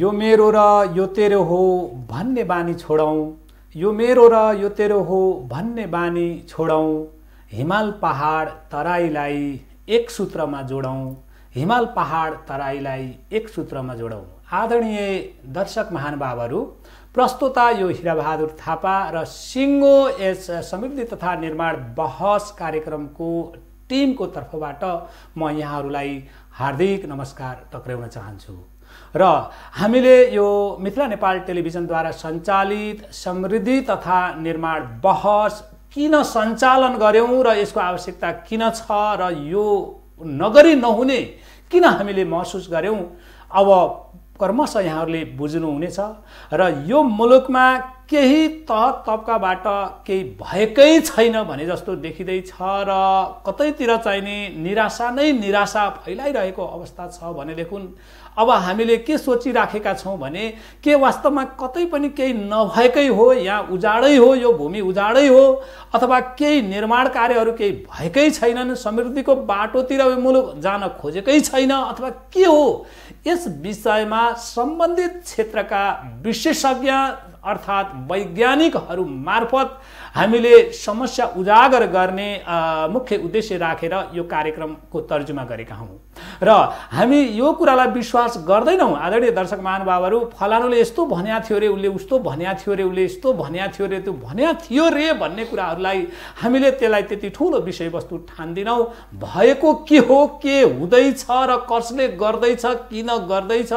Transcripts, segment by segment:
यो मेरो र यो तेरो हो भन्ने बानी छोडौं, यो मेरो र यो तेरो हो भन्ने बानी छोडौं, हिमाल पहाड तराईलाई एक सूत्रमा जोडौं, हिमाल पहाड तराईलाई एक सूत्रमा जोडौं। आदरणीय दर्शक महानुभावहरू, प्रस्तुता यो हिराबहादुर थापा र सिङ्गो यस समृद्धि तथा निर्माण बहस कार्यक्रमको टिमको तर्फबाट म यहाँहरूलाई हार्दिक नमस्कार टक्राउन चाहन्छु। र हामीले यो मिथिला नेपाल टेलिभिजनद्वारा सञ्चालित समृद्धि तथा निर्माण बहस किन सञ्चालन गर्यौं र यसको आवश्यकता किन छ र यो नगरी नहुने किन हामीले महसुस गर्यौं, अब क्रमशः यहाँहरूले बुझ्नुहुनेछ। र यो मुलुकमा केही तह तबकाबाट केही भएकै छैन भने जस्तो देखिँदैछ र कतैतिर चाहिने निराशा नै निराशा फैलाइरहेको अवस्था छ भनेदेखि अब हामीले के सोचिराखेका छौँ भने के वास्तवमा कतै पनि केही नभएकै हो, यहाँ उजाडै हो, यो भूमि उजाडै हो, अथवा केही निर्माण कार्यहरू केही भएकै छैनन्, समृद्धिको बाटोतिर यो मुलुक जान खोजेकै छैन अथवा के हो, यस विषयमा सम्बन्धित क्षेत्रका विशेषज्ञ अर्थात् वैज्ञानिकहरू मार्फत हामीले समस्या उजागर गर्ने मुख्य उद्देश्य राखेर यो कार्यक्रमको तर्जुमा गरेका हौँ। र हामी यो कुरालाई विश्वास गर्दैनौँ, आदरणीय दर्शक महानुभावहरू, फलानुले यस्तो भन्या थियो रे, उसले उस्तो भन्या थियो रे, उसले यस्तो भन्या थियो रे, त्यो भन्या थियो रे भन्ने कुराहरूलाई हामीले त्यसलाई त्यति ठुलो विषयवस्तु ठान्दिनौँ। भएको के हो, के हुँदैछ र कसले गर्दैछ, किन गर्दैछ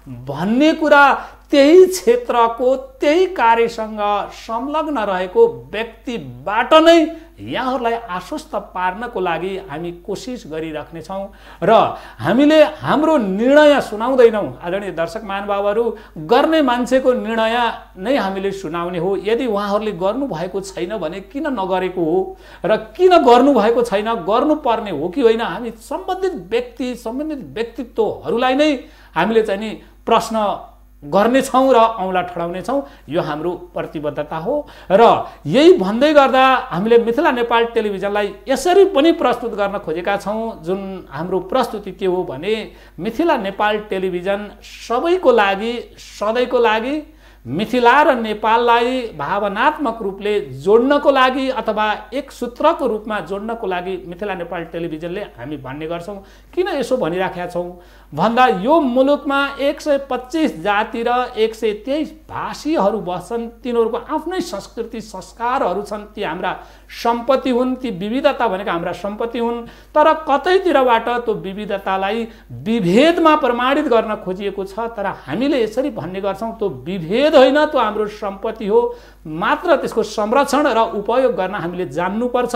भन्ने कुरा त्यही क्षेत्रको त्यही कार्यसँग संलग्न रहेको व्यक्तिबाट नै यहाँहरूलाई आश्वस्त पार्नको लागि हामी कोसिस गरिराख्नेछौँ र हामीले हाम्रो निर्णय सुनाउँदैनौँ। आदरणीय दर्शक महानुभावहरू, गर्ने मान्छेको निर्णय नै हामीले सुनाउने हो। यदि उहाँहरूले गर्नुभएको छैन भने किन नगरेको हो र किन गर्नुभएको छैन, गर्नुपर्ने हो कि होइन, हामी सम्बन्धित व्यक्ति सम्बन्धित व्यक्तित्वहरूलाई नै हामीले चाहिँ नि प्रश्न गर्नेछौँ र औँला ठडाउनेछौँ। यो हाम्रो प्रतिबद्धता हो। र यही भन्दै गर्दा हामीले मिथिला नेपाल टेलिभिजनलाई यसरी पनि प्रस्तुत गर्न खोजेका छौँ, जुन हाम्रो प्रस्तुति के हो भने मिथिला नेपाल टेलिभिजन सबैको लागि, सधैँको लागि, मिथिला र नेपाललाई भावनात्मक रूपले जोड्नको लागि अथवा एक सूत्रको रूपमा जोड्नको लागि मिथिला नेपाल टेलिभिजनले हामी भन्ने गर्छौँ। किन यसो भनिराखेका छौँ भन्दा यो मुलुकमा 125 जाति र 123 भाषीहरू बस्छन्, तिनीहरूको आफ्नै संस्कृति संस्कारहरू छन्, ती हाम्रा सम्पत्ति हुन्, ती विविधता भनेका हाम्रा सम्पत्ति हुन्। तर कतैतिरबाट त्यो विविधतालाई विभेदमा प्रमाणित गर्न खोजिएको छ। तर हामीले यसरी भन्ने गर्छौँ, त्यो विभेद होइन, त्यो हाम्रो सम्पत्ति हो, मात्र त्यसको संरक्षण र उपयोग गर्न हामीले जान्नुपर्छ।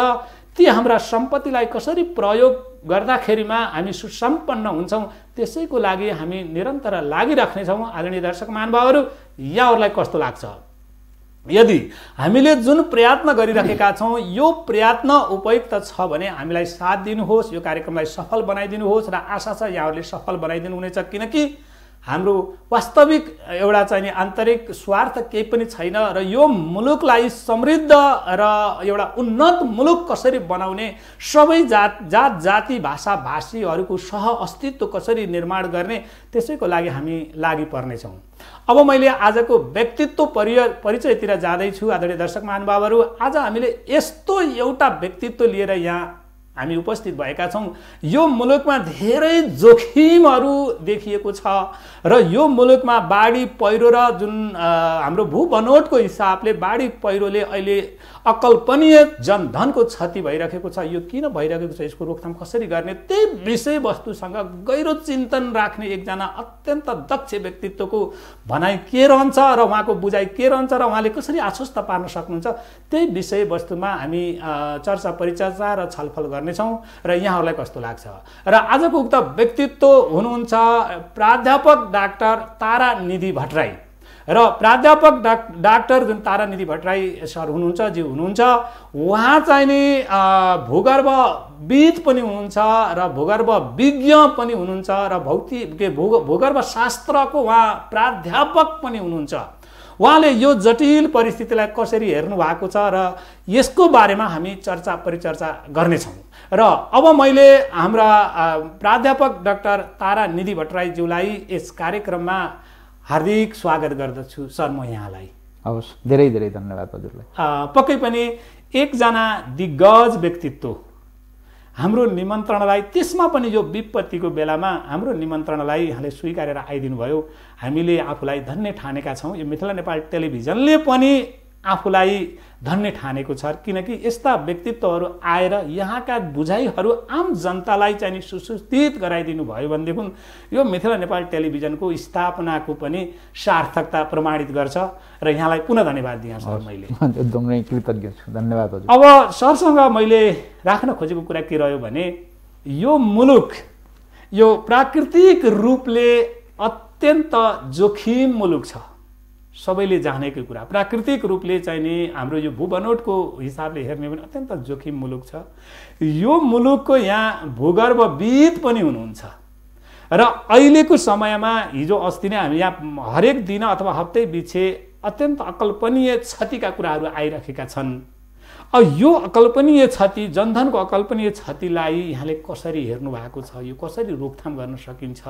ती हाम्रा सम्पत्तिलाई कसरी प्रयोग गर्दाखेरिमा हामी सुसम्पन्न हुन्छौँ, त्यसैको लागि हामी निरन्तर लागिराख्नेछौँ। आदरणीय दर्शक महानुभावहरू, यहाँहरूलाई कस्तो लाग्छ? यदि हामीले जुन प्रयत्न गरिरहेका छौँ यो प्रयत्न उपयुक्त छ भने हामीलाई साथ दिनुहोस्, यो कार्यक्रमलाई सफल बनाइदिनुहोस् र आशा छ यहाँहरूले सफल बनाइदिनु हुनेछ। किनकि हाम्रो वास्तविक एउटा चाहिँ नि आन्तरिक स्वार्थ केही पनि छैन र यो मुलुकलाई समृद्ध र एउटा उन्नत मुलुक कसरी बनाउने, सबै जात जाति भाषा भाषीहरूको सह अस्तित्व कसरी निर्माण गर्ने, त्यसैको लागि हामी लागि पर्नेछौँ। अब मैले आजको व्यक्तित्व परिचयतिर जाँदैछु। आदरणीय दर्शक महानुभावहरू, आज हामीले यस्तो एउटा व्यक्तित्व लिएर यहाँ हामी उपस्थित भएका छौँ। यो मुलुकमा धेरै जोखिमहरू देखिएको छ र यो मुलुकमा बाढी पहिरो र जुन हाम्रो भूबनोटको हिसाबले बाढी पहिरोले अहिले अकल्पनीय जनधनको क्षति भइरहेको छ। यो किन भइरहेको छ, यसको रोकथाम कसरी गर्ने, त्यही विषयवस्तुसँग गहिरो चिन्तन राख्ने एकजना अत्यन्त दक्ष व्यक्तित्वको भनाइ के रहन्छ र उहाँको बुझाइ के रहन्छ र उहाँले कसरी आश्वस्त पार्न सक्नुहुन्छ, त्यही विषयवस्तुमा हामी चर्चा परिचर्चा र छलफल गर्नेछौँ। र यहाँहरूलाई कस्तो लाग्छ? र आजको उक्त व्यक्तित्व हुनुहुन्छ प्राध्यापक डाक्टर तारानिधि भट्टराई। र प्राध्यापक डाक्टर जुन तारानिधि भट्टराई सर हुनुहुन्छ, जी हुनुहुन्छ, उहाँ चाहिँ नि भूगर्भविद पनि हुनुहुन्छ र भूगर्भ विज्ञ पनि हुनुहुन्छ र भूगर्भ शास्त्रको उहाँ प्राध्यापक पनि हुनुहुन्छ। उहाँले यो जटिल परिस्थितिलाई कसरी हेर्नु भएको छ र यसको बारेमा हामी चर्चा परिचर्चा गर्नेछौँ। र अब मैले हाम्रा प्राध्यापक डाक्टर तारानिधि भट्टराईज्यूलाई यस कार्यक्रममा हार्दिक स्वागत गर्दछु सर म यहाँलाई। हवस्, धेरै धेरै धन्यवाद हजुरलाई। पक्कै पनि एकजना दिग्गज व्यक्तित्व हाम्रो निमन्त्रणालाई, त्यसमा पनि यो विपत्तिको बेलामा हाम्रो निमन्त्रणालाई यहाँले स्वीकारेर आइदिनु भयो। हामीले आफूलाई धन्य ठानेका छौँ। यो मिथिला नेपाल टेलिभिजनले पनि आफूलाई धन्य ठानेको छ, किनकि यस्ता व्यक्तित्वहरू आएर यहाँका बुझाइहरू आम जनतालाई चाहिँ नि सुसूचित गराइदिनु भयो भनेदेखि यो मिथिला नेपाल टेलिभिजनको स्थापनाको पनि सार्थकता प्रमाणित गर्छ र यहाँलाई पुनः धन्यवाद दिएँ सर। मैले एकदमै कृतज्ञ छु, धन्यवाद हजुर। अब सरसँग मैले राख्न खोजेको कुरा के रह्यो भने यो मुलुक यो प्राकृतिक रूपले अत्यन्त जोखिम मुलुक छ। सबैले जानेको कुरा, प्राकृतिक रूपले चाहिँ नि हाम्रो यो भूबनोटको हिसाबले हेर्ने पनि अत्यन्त जोखिम मुलुक छ। यो मुलुकको यहाँ भूगर्भविद पनि हुनुहुन्छ र अहिलेको समयमा हिजो अस्ति नै हामी यहाँ हरेक दिन अथवा हप्तै बिछे अत्यन्त अकल्पनीय क्षतिका कुराहरू आइरहेका छन्। अब यो अकल्पनीय क्षति, जनधनको अकल्पनीय क्षतिलाई यहाँले कसरी हेर्नु भएको छ, यो कसरी रोकथाम गर्न सकिन्छ?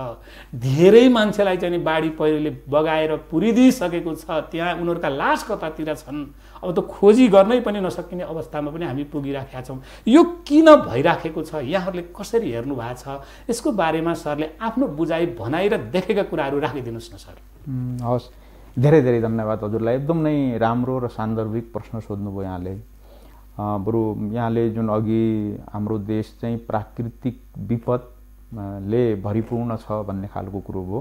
धेरै मान्छेलाई चाहिँ बाढी पहिरोले बगाएर पुरिदिइसकेको छ, त्यहाँ उनीहरूका लास कतातिर छन्। अब त खोजी गर्नै पनि नसकिने अवस्थामा पनि हामी पुगिराखेका छौँ। यो किन भइराखेको छ, यहाँहरूले कसरी हेर्नु भएको छ? यसको बारेमा सरले आफ्नो बुझाइ भनाइ र देखेका कुराहरू राखिदिनुहोस् न सर। हवस्, धेरै धेरै धन्यवाद हजुरलाई। एकदम नै राम्रो र सान्दर्भिक प्रश्न सोध्नुभयो यहाँले। बरु यहाँले जुन अघि हाम्रो देश चाहिँ प्राकृतिक विपदले भरिपूर्ण छ भन्ने खालको कुरो हो,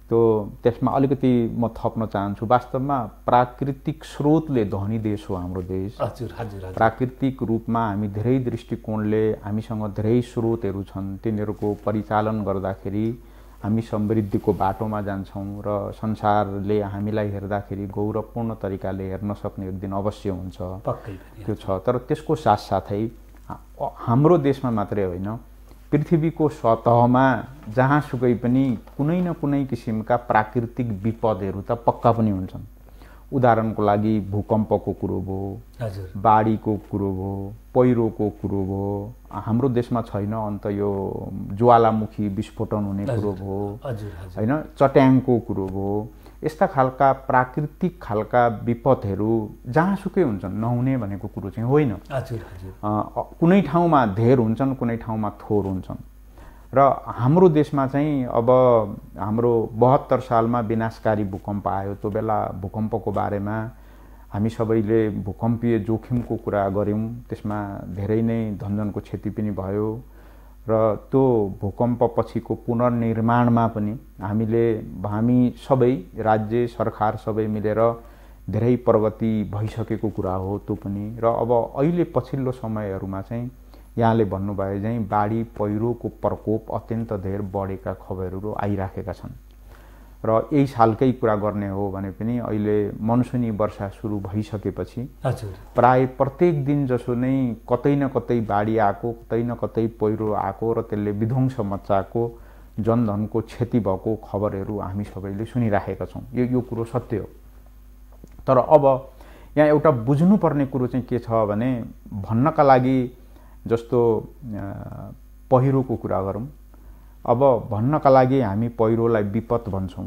त्यो त्यसमा अलिकति म थप्न चाहन्छु। वास्तवमा प्राकृतिक स्रोतले धनी देश हो हाम्रो देश। हजुर हजुर। प्राकृतिक रूपमा हामी धेरै दृष्टिकोणले हामीसँग धेरै स्रोतहरू छन्, तिनीहरूको परिचालन गर्दाखेरि हामी समृद्धिको बाटोमा जान्छौँ र संसारले हामीलाई हेर्दाखेरि गौरवपूर्ण तरिकाले हेर्न सक्ने एक दिन अवश्य हुन्छ। त्यो छ, तर त्यसको साथसाथै हाम्रो देशमा मात्रै होइन, पृथ्वीको सतहमा जहाँसुकै पनि कुनै न कुनै किसिमका प्राकृतिक विपदहरू त पक्का पनि हुन्छन्। उदाहरणको लागि भूकम्पको कुरो भयो, बाढीको कुरो भयो, पहिरोको कुरो भयो। हाम्रो देशमा छैन अन्त यो ज्वालामुखी विस्फोटन हुने कुरो भयो होइन, चट्याङको कुरो भयो। यस्ता खालका प्राकृतिक खालका विपदहरू जहाँसुकै हुन्छन्, नहुने भनेको कुरो चाहिँ होइन। कुनै ठाउँमा धेर हुन्छन्, कुनै ठाउँमा थोर हुन्छन्। र हाम्रो देशमा चाहिँ अब हाम्रो 72 सालमा विनाशकारी भूकम्प आयो। त्यो बेला भूकम्पको बारेमा हामी सबैले भूकम्पीय जोखिमको कुरा गऱ्यौँ। त्यसमा धेरै नै धनजनको क्षति पनि भयो र त्यो भूकम्प पछिको पुनर्निर्माणमा पनि हामी सबै राज्य सरकार सबै मिलेर धेरै प्रगति भइसकेको कुरा हो त्यो पनि। र अब अहिले पछिल्लो समयहरूमा चाहिँ यहाँले भन्नुभयो चाहिँ बाढी पहिरोको प्रकोप अत्यन्त धेर बढेका खबरहरू आइराखेका छन्। र यही सालकै कुरा गर्ने हो भने पनि अहिले मनसुनी वर्षा सुरु भइसकेपछि प्राय प्रत्येक दिन जसो नै कतै न कतै बाढी आएको, कतै न कतै पहिरो आएको र त्यसले विध्वंस मच्चाएको, जनधनको क्षति भएको खबरहरू हामी सबैले सुनिराखेका छौँ। यो कुरो सत्य हो। तर अब यहाँ एउटा बुझ्नुपर्ने कुरो चाहिँ के छ भने, भन्नका लागि जस्तो पहिरोको कुरा गरौँ, अब भन्नका लागि हामी पहिरोलाई विपद भन्छौँ।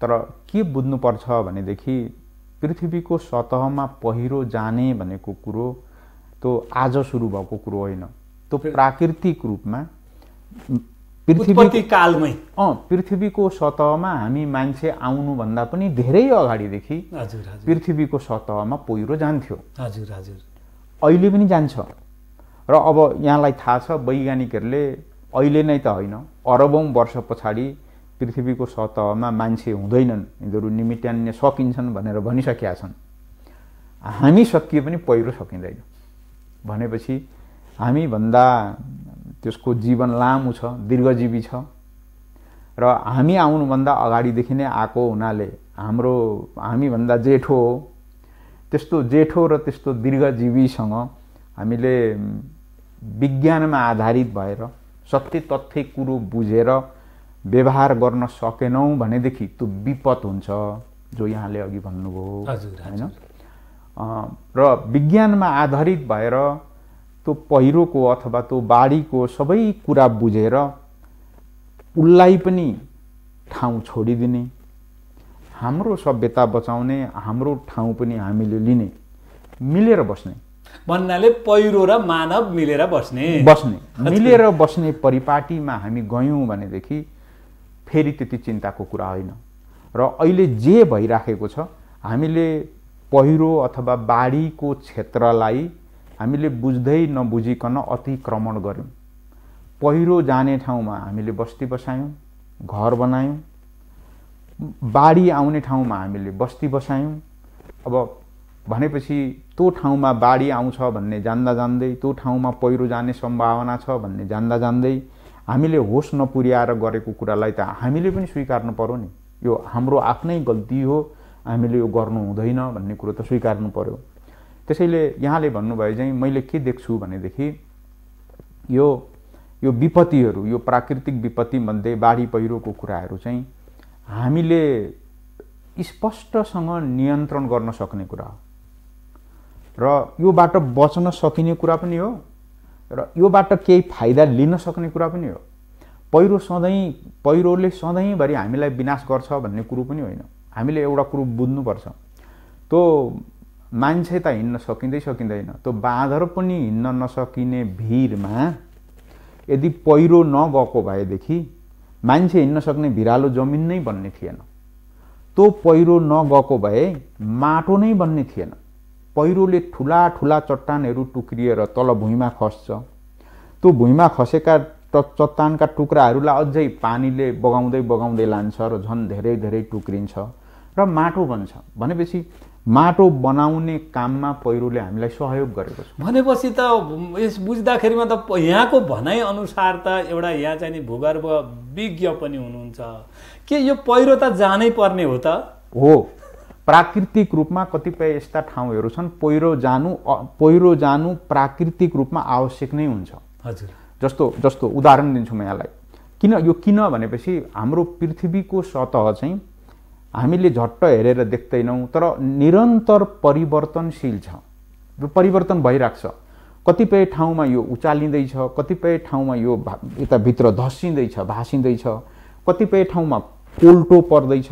तर के बुझ्नुपर्छ भनेदेखि पृथ्वीको सतहमा पहिरो जाने भनेको कुरो त्यो आज सुरु भएको कुरो होइन। त्यो प्राकृतिक रूपमा पृथ्वीको सतहमा हामी मान्छे आउनुभन्दा पनि धेरै अगाडिदेखि पृथ्वीको सतहमा पहिरो जान्थ्यो। अहिले पनि जान्छ। र अब यहाँलाई थाहा छ, वैज्ञानिकहरूले अहिले नै त होइन, अरबौं वर्ष पछाडि पृथ्वीको सतहमा मान्छे हुँदैनन्, यिनीहरू निमिट्यान्न सकिन्छन् भनेर भनिसकेका छन्। हामी सकिए पनि पहिरो सकिँदैन भनेपछि हामीभन्दा त्यसको जीवन लामो छ, दीर्घजीवी छ। र हामी आउनुभन्दा अगाडिदेखि नै आएको हुनाले हामीभन्दा जेठो हो। त्यस्तो जेठो र त्यस्तो दीर्घजीवीसँग हामीले विज्ञानमा आधारित भएर सत्य तथ्य कुरो बुझेर व्यवहार गर्न सकेनौँ भनेदेखि त्यो विपद हुन्छ, जो यहाँले अघि भन्नुभयो होइन। र विज्ञानमा आधारित भएर त्यो पहिरोको अथवा त्यो बाढीको सबै कुरा बुझेर उसलाई पनि ठाउँ छोडिदिने, हाम्रो सभ्यता बचाउने, हाम्रो ठाउँ पनि हामीले लिने, मिलेर बस्ने भन्नाले पहिरो र मानव मिलेर बस्ने मिलेर बस्ने परिपाटीमा हामी गयौँ भनेदेखि फेरि त्यति चिन्ताको कुरा होइन। र अहिले जे भइराखेको छ, हामीले पहिरो अथवा बाढीको क्षेत्रलाई हामीले बुझ्दै नबुझिकन अतिक्रमण गर्यौँ। पहिरो जाने ठाउँमा हामीले बस्ती बसायौँ, घर बनायौँ, बाढी आउने ठाउँमा हामीले बस्ती बसायौँ। अब भनेपछि त्यो ठाउँमा बाढी आउँछ भन्ने जान्दा जान्दै, त्यो ठाउँमा पहिरो जाने सम्भावना छ भन्ने जान्दा जान्दै हामीले होस नपुर्याएर गरेको कुरालाई त हामीले पनि स्वीकार्नु पर्यो नि। यो हाम्रो आफ्नै गल्ती हो, हामीले यो गर्नु हुँदैन भन्ने कुरो त स्वीकार्नु पर्यो। त्यसैले यहाँले भन्नुभयो चाहिँ मैले के देख्छु भनेदेखि यो विपत्तिहरू, यो प्राकृतिक विपत्ति मध्ये बाढी पहिरोको कुराहरू चाहिँ हामीले स्पष्टसँग नियन्त्रण गर्न सक्ने कुरा हो र योबाट बच्न सकिने कुरा पनि हो र योबाट केही फाइदा लिन सक्ने कुरा पनि हो। पहिरोले सधैँभरि हामीलाई विनाश गर्छ भन्ने कुरो पनि होइन। हामीले एउटा कुरो बुझ्नुपर्छ, त्यो मान्छे त हिँड्न सकिँदैन, त्यो बाँदर पनि हिँड्न नसकिने भिरमा यदि पहिरो नगएको भएदेखि मान्छे हिँड्न सक्ने भिरालो जमिन नै बन्ने थिएन। त्यो पहिरो नगएको भए माटो नै बन्ने थिएन। पहिरोले ठुला ठुला चट्टानहरू टुक्रिएर तल भुइँमा खस्छ। त्यो भुइँमा खसेका चट्टानका टुक्राहरूलाई अझै पानीले बगाउँदै लान्छ र झन् धेरै धेरै टुक्रिन्छ र माटो बन्छ। भनेपछि माटो बनाउने काममा पहिरोले हामीलाई सहयोग गरेको छ। भनेपछि त यस बुझ्दाखेरिमा त यहाँको भनाइ अनुसार त एउटा यहाँ चाहिँ नि भूगर्भ विज्ञ पनि हुनुहुन्छ के यो पहिरो त जानै पर्ने हो त? हो, प्राकृतिक रूपमा कतिपय यस्ता ठाउँहरू छन् पहिरो जानु प्राकृतिक रूपमा आवश्यक नै हुन्छ। हजुर, जस्तो उदाहरण दिन्छु म यहाँलाई। किन भनेपछि हाम्रो पृथ्वीको सतह चाहिँ हामीले झट्ट हेरेर देख्दैनौँ, तर निरन्तर परिवर्तनशील छ, परिवर्तन भइरहेको छ। कतिपय ठाउँमा यो उचालिँदैछ, कतिपय ठाउँमा यो यताभित्र धस्सिँदैछ, भाँसिँदैछ, कतिपय ठाउँमा कोल्टो पर्दैछ।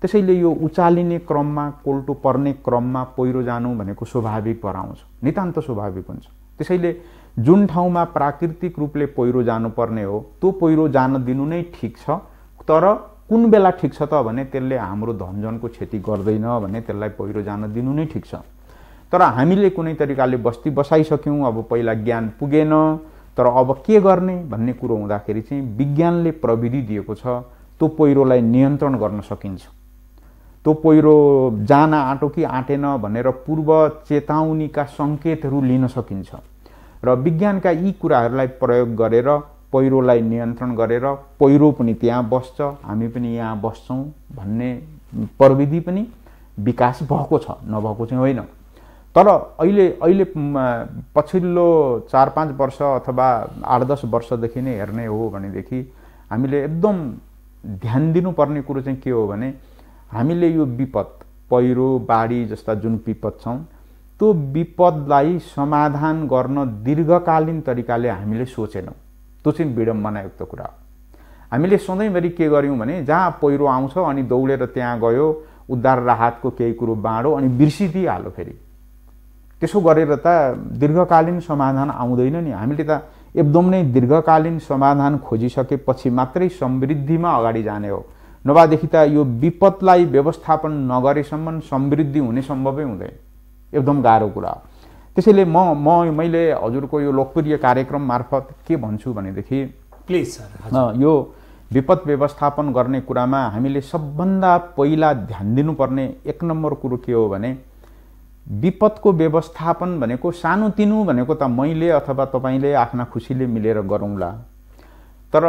त्यसैले यो उचालिने क्रममा, कोल्टो पर्ने क्रममा पहिरो जानु भनेको स्वाभाविक भएर आउँछ, नितान्त स्वाभाविक हुन्छ। त्यसैले जुन ठाउँमा प्राकृतिक रूपले पहिरो जानुपर्ने हो त्यो पहिरो जान दिनु नै ठिक छ। तर कुन बेला ठिक छ त भने त्यसले हाम्रो धनजनको क्षति गर्दैन भने त्यसलाई पहिरो जान दिनु नै ठिक छ। तर हामीले कुनै तरिकाले बस्ती बसाइसक्यौँ, अब पहिला ज्ञान पुगेन, तर अब के गर्ने भन्ने कुरो हुँदाखेरि चाहिँ विज्ञानले प्रविधि दिएको छ, त्यो पहिरोलाई नियन्त्रण गर्न सकिन्छ। त्यो पहिरो जान आँटो कि आँटेन भनेर पूर्व चेतावनीका सङ्केतहरू लिन सकिन्छ र विज्ञानका यी कुराहरूलाई प्रयोग गरेर पहिरोलाई नियन्त्रण गरेर पहिरो पनि त्यहाँ बस्छ, हामी पनि यहाँ बस्छौँ भन्ने प्रविधि पनि विकास भएको छ, नभएको चाहिँ होइन। तर अहिले पछिल्लो 4-5 वर्ष अथवा 8-10 वर्षदेखि नै हेर्ने हो भनेदेखि हामीले एकदम ध्यान दिनुपर्ने कुरो चाहिँ के हो भने हामीले यो विपद, पहिरो, बाढी जस्ता जुन विपद छौँ त्यो विपदलाई समाधान गर्न दीर्घकालीन तरिकाले हामीले सोचेनौँ। त्यो चाहिँ विडम्बनायुक्त कुरा हो। हामीले सधैँभरि के गर्यौँ भने जहाँ पहिरो आउँछ अनि दौडेर त्यहाँ गयो, उद्धार राहतको केही कुरो बाँडो अनि बिर्सिदिइहाल्यो। फेरि त्यसो गरेर त दीर्घकालीन समाधान आउँदैन नि। हामीले त एकदम नै दीर्घकालीन समाधान खोजिसकेपछि मात्रै समृद्धिमा अगाडि जाने हो। नभएदेखि त यो विपदलाई व्यवस्थापन नगरेसम्म समृद्धि हुने सम्भवै हुँदैन, एकदम गाह्रो कुरा हो। त्यसैले मैले हजुरको यो लोकप्रिय कार्यक्रम मार्फत के भन्छु भनेदेखि प्लिज सर, यो विपद व्यवस्थापन गर्ने कुरामा हामीले सबभन्दा पहिला ध्यान दिनुपर्ने 1 नम्बर कुरो के हो भने विपदको व्यवस्थापन भनेको सानोतिनो भनेको त मैले अथवा तपाईले आफ्ना खुसीले मिलेर गरौँला, तर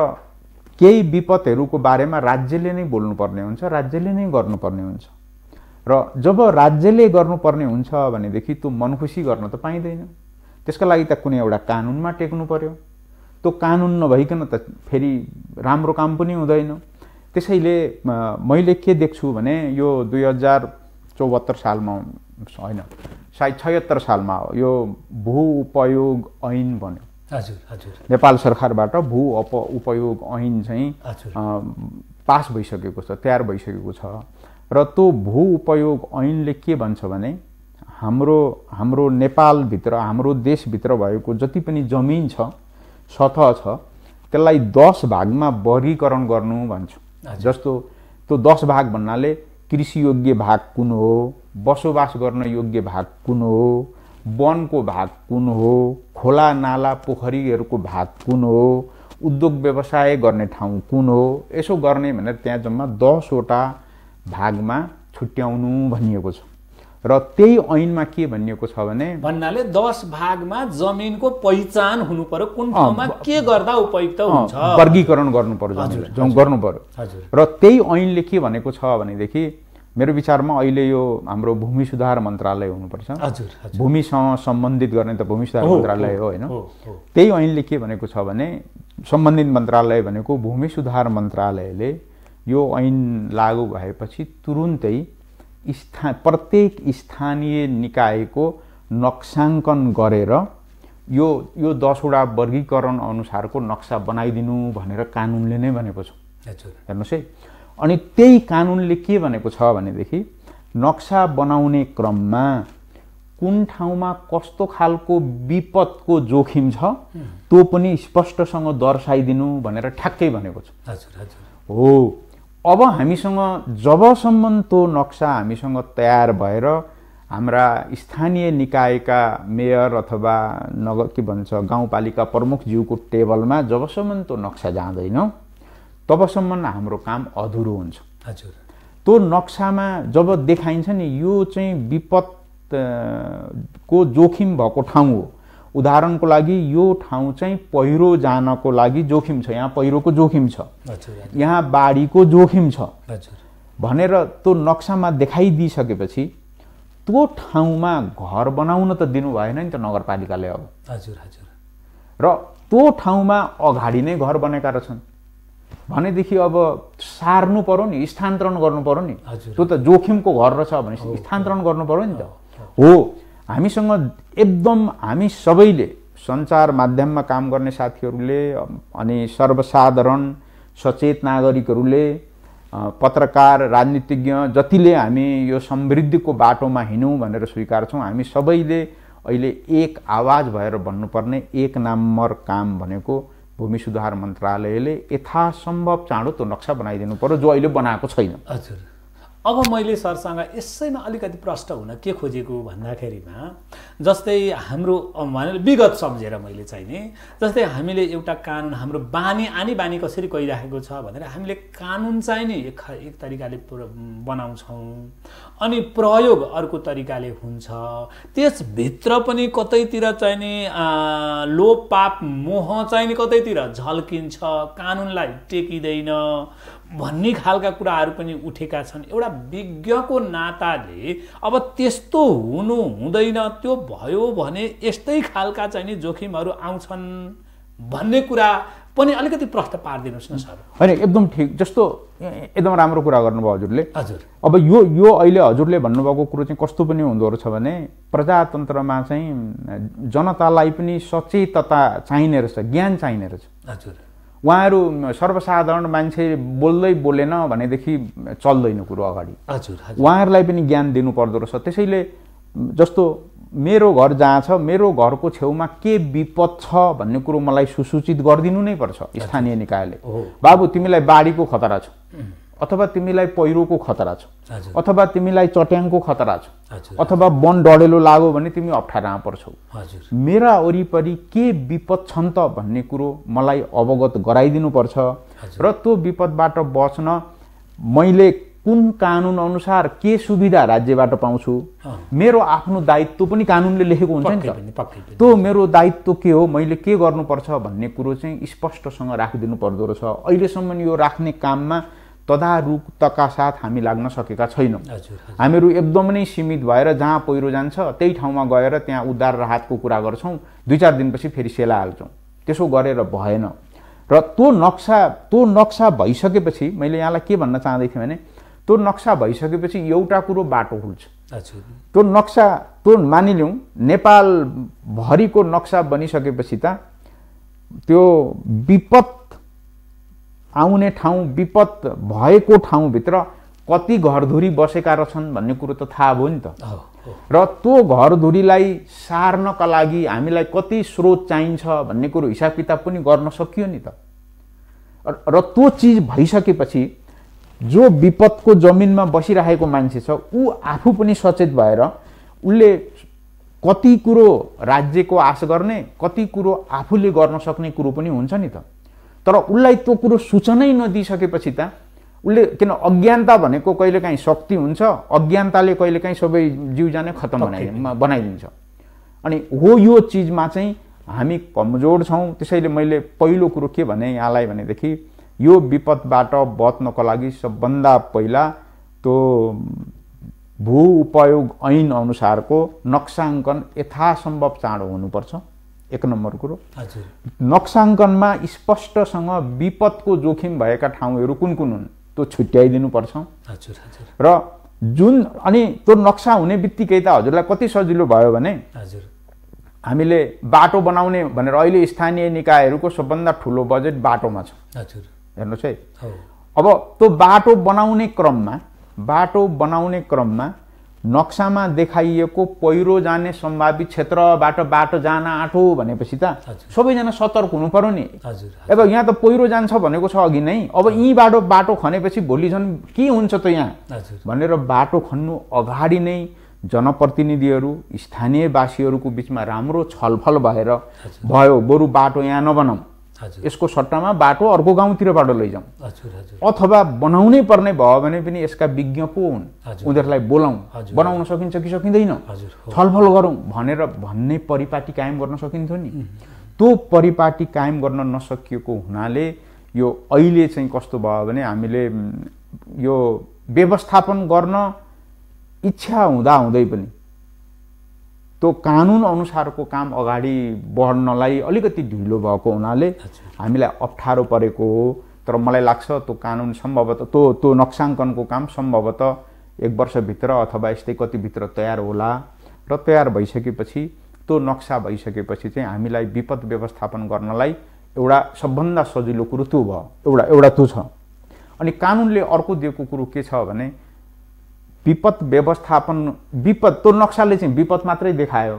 केही विपदहरूको बारेमा राज्यले नै बोल्नुपर्ने हुन्छ, राज्यले नै गर्नुपर्ने हुन्छ। र जब राज्यले गर्नुपर्ने हुन्छ भनेदेखि त्यो मनखुसी गर्न त पाइँदैन। त्यसका लागि त कुनै एउटा कानुनमा टेक्नु पर्यो। त्यो कानुन नभइकन त फेरि राम्रो काम पनि हुँदैन। त्यसैले मैले के देख्छु भने यो 2074 सालमा होइन, सायद 76 सालमा हो यो भू उपयोग ऐन बन्यो। हजुर हजुर, नेपाल सरकारबाट भू उपयोग ऐन चाहिँ पास भइसकेको छ, तयार भइसकेको छ र त्यो भू उपयोग ऐनले के भन्छ भने हाम्रो नेपालभित्र हाम्रो देशभित्र भएको जति पनि जमिन छ सतह छ त्यसलाई 10 भागमा वर्गीकरण गर्नु भन्छ। जस्तो त्यो 10 भाग भन्नाले कृषि योग्य भाग कुन हो, बसोबास गर्न योग्य भाग कुन हो, वनको भाग कुन हो, खोला नाला पोखरीहरूको भाग कुन हो, उद्योग व्यवसाय गर्ने ठाउँ कुन हो, यसो गर्ने भनेर त्यहाँ जम्मा 10 वटा भागमा छुट्याउनु भनिएको छ। र त्यही ऐनमा के भनिएको छ भने भन्नाले 10 भागमा जमिनको पहिचान हुनु पर्यो, कुन ठाउँमा के गर्दा उपयुक्त हुन्छ वर्गीकरण गर्नु पर्यो, गर्नु पर्यो। र त्यही ऐनले के भनेको छ भनेदेखि मेरो विचारमा अहिले यो हाम्रो भूमि सुधार मन्त्रालय हुनुपर्छ। भूमिसँग सम्बन्धित गर्ने त भूमि सुधार मन्त्रालय हो हैन। त्यही ऐनले के भनेको छ भने सम्बन्धित मन्त्रालय भनेको भूमि सुधार मन्त्रालयले यो ऐन लागू भएपछि तुरुन्तै प्रत्येक स्थानीय निकायको नक्साङ्कन गरेर यो 10 वटा वर्गीकरण अनुसारको नक्सा बनाइदिनु भनेर कानुनले नै भनेको छ। हेर्नुहोस् है। अनि त्यही कानुनले के भनेको छ भनेदेखि नक्सा बनाउने क्रममा कुन ठाउँमा कस्तो खालको विपदको जोखिम छ त्यो पनि स्पष्टसँग दर्शाइदिनु भनेर ठ्याक्कै भनेको छ। हो। अब हामीसँग जबसम्म त्यो नक्सा हामीसँग तयार भएर हाम्रा स्थानीय निकायका मेयर अथवा नगर के भन्छ गाउँपालिका प्रमुखज्यूको टेबलमा जबसम्म त्यो नक्सा जाँदैन तबसम्म हाम्रो काम अधुरो हुन्छ। त्यो नक्सामा जब देखाइन्छ नि यो चाहिँ विपद को जोखिम भएको ठाउँ हो, उदाहरणको लागि यो ठाउँ चाहिँ पहिरो जानको लागि जोखिम छ, यहाँ पहिरोको जोखिम छ, यहाँ बाढीको जोखिम छ भनेर त्यो नक्सामा देखाइदिइसकेपछि त्यो ठाउँमा घर बनाउन त दिनु भएन नि त नगरपालिकाले। अब र त्यो ठाउँमा अगाडि नै घर बनेका रहेछन् भनेदेखि अब सार्नु पर्यो नि, स्थानान्तरण गर्नु पर्यो नि। त्यो त जोखिमको घर रहेछ भने स्थानान्तरण गर्नु पर्यो नि त। हो। हामीसँग एकदम हामी सबैले सञ्चार माध्यममा काम गर्ने साथीहरूले अनि सर्वसाधारण सचेत नागरिकहरूले पत्रकार राजनीतिज्ञ जतिले हामी यो समृद्धिको बाटोमा हिँडौँ भनेर स्वीकार छौँ, हामी सबैले अहिले एक आवाज भएर भन्नुपर्ने एक नम्बर काम भनेको भूमि सुधार मन्त्रालयले यथासम्भव चाँडो त्यो नक्सा बनाइदिनु पर्यो जो अहिले बनाएको छैन। हजुर। अब मैले सरसँग यसैमा अलिकति प्रश्न हुन के खोजेको भन्दाखेरिमा जस्तै हाम्रो विगत सम्झेर मैले चाहिँ नि जस्तै हामीले एउटा कानुन हाम्रो आनी बानी कसरी गइराखेको छ भनेर हामीले कानुन चाहिँ नि एक तरिकाले बनाउँछौँ अनि प्रयोग अर्को तरिकाले हुन्छ। त्यसभित्र पनि कतैतिर चाहिँ नि लोभ पाप मोह चाहिँ नि कतैतिर झल्किन्छ, कानुनलाई टेकिँदैन भन्ने खालका कुराहरू पनि उठेका छन्। एउटा विज्ञको नाताले अब त्यस्तो हुनु हुँदैन, त्यो भयो भने यस्तै खालका चाहिँ नि जोखिमहरू आउँछन् भन्ने कुरा पनि अलिकति प्रश्न पारिदिनुहोस् न सर। होइन एकदम ठिक, जस्तो एकदम राम्रो कुरा गर्नुभयो हजुरले। हजुर। अब यो अहिले हजुरले भन्नुभएको कुरो चाहिँ कस्तो पनि हुँदो रहेछ भने प्रजातन्त्रमा चाहिँ जनतालाई पनि सचेतता चाहिने रहेछ, ज्ञान चाहिने रहेछ। हजुर। उहाँहरू सर्वसाधारण मान्छे बोल्दै बोलेन भनेदेखि चल्दैन कुरो अगाडि। उहाँहरूलाई पनि ज्ञान दिनु पर्दो रहेछ। त्यसैले जस्तो मेरो घर जहाँ छ मेरो घरको छेउमा के विपद छ भन्ने कुरो मलाई सुसूचित गरिदिनु नै पर्छ स्थानीय निकायले। बाबु तिमीलाई बाढीको खतरा छ अथवा तिमीलाई पहिरोको खतरा छ अथवा तिमीलाई चट्याङको खतरा छ अथवा वन डढेलो लाग्यो भने तिमी अप्ठ्यारामा पर्छौ, मेरा वरिपरि के विपद छन् त भन्ने कुरो मलाई अवगत गराइदिनु पर्छ। र त्यो विपदबाट बच्न मैले कुन कानुन अनुसार के सुविधा राज्यबाट पाउँछु, मेरो आफ्नो दायित्व पनि कानुनले लेखेको हुन्छ नि त। त्यो मेरो दायित्व के हो, मैले के गर्नुपर्छ भन्ने कुरो चाहिँ स्पष्टसँग राखिदिनु पर्दो रहेछ। अहिलेसम्म यो राख्ने काममा तदारुकताका साथ हामी लाग्न सकेका छैनौँ। हामीहरू एकदम नै सीमित भएर जहाँ पहिरो जान्छ त्यही ठाउँमा गएर त्यहाँ उद्धार राहतको कुरा गर्छौँ, 2-4 दिनपछि फेरि सेला हाल्छौँ। त्यसो गरेर भएन। र त्यो नक्सा भइसकेपछि मैले यहाँलाई के भन्न चाहँदै थिएँ भने त्यो नक्सा भइसकेपछि एउटा कुरो बाटो खुल्छ। त्यो नक्सा त्यो मानिलिउँ नेपाल भरिको नक्सा बनिसकेपछि त त्यो विपद आउने ठाउँ विपद भएको ठाउँभित्र कति घरधुरी बसेका रहेछन् भन्ने कुरो त थाहा भयो नि त। र त्यो घरधुरीलाई सार्नका लागि हामीलाई कति स्रोत चाहिन्छ भन्ने कुरो हिसाब किताब पनि गर्न सकियो नि त। र त्यो चिज भइसकेपछि जो विपदको जमिनमा बसिरहेको मान्छे छ ऊ आफू पनि सचेत भएर उसले कति कुरो राज्यको आश गर्ने, कति कुरो आफूले गर्न सक्ने कुरो पनि हुन्छ नि त। तर उसलाई त्यो कुरो सूचनै नदिइसकेपछि त उसले, किन अज्ञानता भनेको कहिलेकाहीँ शक्ति हुन्छ, अज्ञानताले कहिलेकाहीँ सबै जीव जाने खत्तम बनाइदिन्छ। अनि हो यो चिजमा चाहिँ हामी कमजोर छौँ। त्यसैले मैले पहिलो कुरो के भने यहाँलाई भनेदेखि यो विपदबाट बच्नको लागि सबभन्दा पहिला त्यो भू उपयोग ऐन अनुसारको नक्साङ्कन यथासम्भव चाँडो हुनुपर्छ, एक नम्बर कुरो। नक्साङ्कनमा स्पष्टसँग विपदको जोखिम भएका ठाउँहरू कुन कुन हुन् त्यो छुट्याइदिनुपर्छ। र जुन अनि त्यो नक्सा हुने बित्तिकै त हजुरलाई कति सजिलो भयो भने हामीले बाटो बनाउने भनेर अहिले स्थानीय निकायहरूको सबभन्दा ठुलो बजेट बाटोमा छ। हेर्नुहोस् है, अब त्यो बाटो बनाउने क्रममा नक्सामा देखाइएको पहिरो जाने सम्भावित क्षेत्रबाट बाटो जान आँटो भनेपछि त सबैजना सतर्क हुनु पर्यो नि। अब यहाँ त पहिरो जान्छ भनेको छ अघि नै, अब यहीँबाट बाटो खनेपछि भोलि झन् के हुन्छ त यहाँ भनेर बाटो खन्नु अगाडि नै जनप्रतिनिधिहरू स्थानीयवासीहरूको बिचमा राम्रो छलफल भएर भयो बरु बाटो यहाँ नबनाऊ, यसको सट्टामा बाटो अर्को गाउँतिरबाट लैजाउँ, अथवा बनाउनै पर्ने भयो भने पनि यसका विज्ञ को हुन् उनीहरूलाई बोलाउँ, बनाउन सकिन्छ कि सकिँदैन छलफल गरौँ भनेर भन्ने परिपाटी कायम गर्न सकिन्थ्यो नि। त्यो परिपाटी कायम गर्न नसकिएको हुनाले यो अहिले चाहिँ कस्तो भयो भने हामीले यो व्यवस्थापन गर्न इच्छा हुँदै पनि त्यो कानुन अनुसारको काम अगाडि बढ्नलाई अलिकति ढिलो भएको हुनाले हामीलाई अप्ठ्यारो परेको हो। तर मलाई लाग्छ त्यो कानुन सम्भवतः त्यो नक्साङ्कनको काम सम्भवतः 1 वर्षभित्र अथवा यस्तै कतिभित्र तयार होला। र तयार भइसकेपछि त्यो नक्सा भइसकेपछि चाहिँ हामीलाई विपद व्यवस्थापन गर्नलाई एउटा सबभन्दा सजिलो कुरो त्यो भयो, एउटा त्यो छ। अनि कानुनले अर्को दिएको कुरो के छ भने विपद व्यवस्थापन, विपद त्यो नक्साले चाहिँ विपद मात्रै देखायो।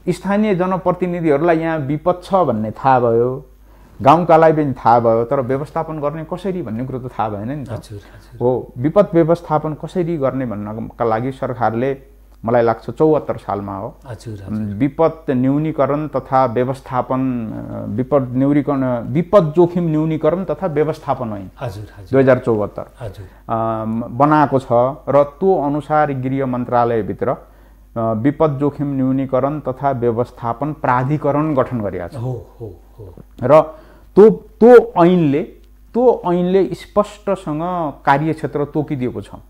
स्थानीय जनप्रतिनिधिहरूलाई यहाँ विपद छ भन्ने थाहा भयो, गाउँकालाई पनि थाहा भयो, तर व्यवस्थापन गर्ने कसरी भन्ने कुरो त थाहा भएन नि त। हो, विपद व्यवस्थापन कसरी गर्ने भन्नका लागि सरकारले मलाई लाग्छ 74 सालमा हो विपद न्यूनीकरण तथा व्यवस्थापन, विपद जोखिम न्यूनीकरण तथा व्यवस्थापन ऐन 2074 बनाएको छ। र त्यो अनुसार गृह मन्त्रालयभित्र विपद जोखिम न्यूनीकरण तथा व्यवस्थापन प्राधिकरण गठन गरिएको छ। र त्यो ऐनले स्पष्टसँग कार्यक्षेत्र तोकिदिएको छ।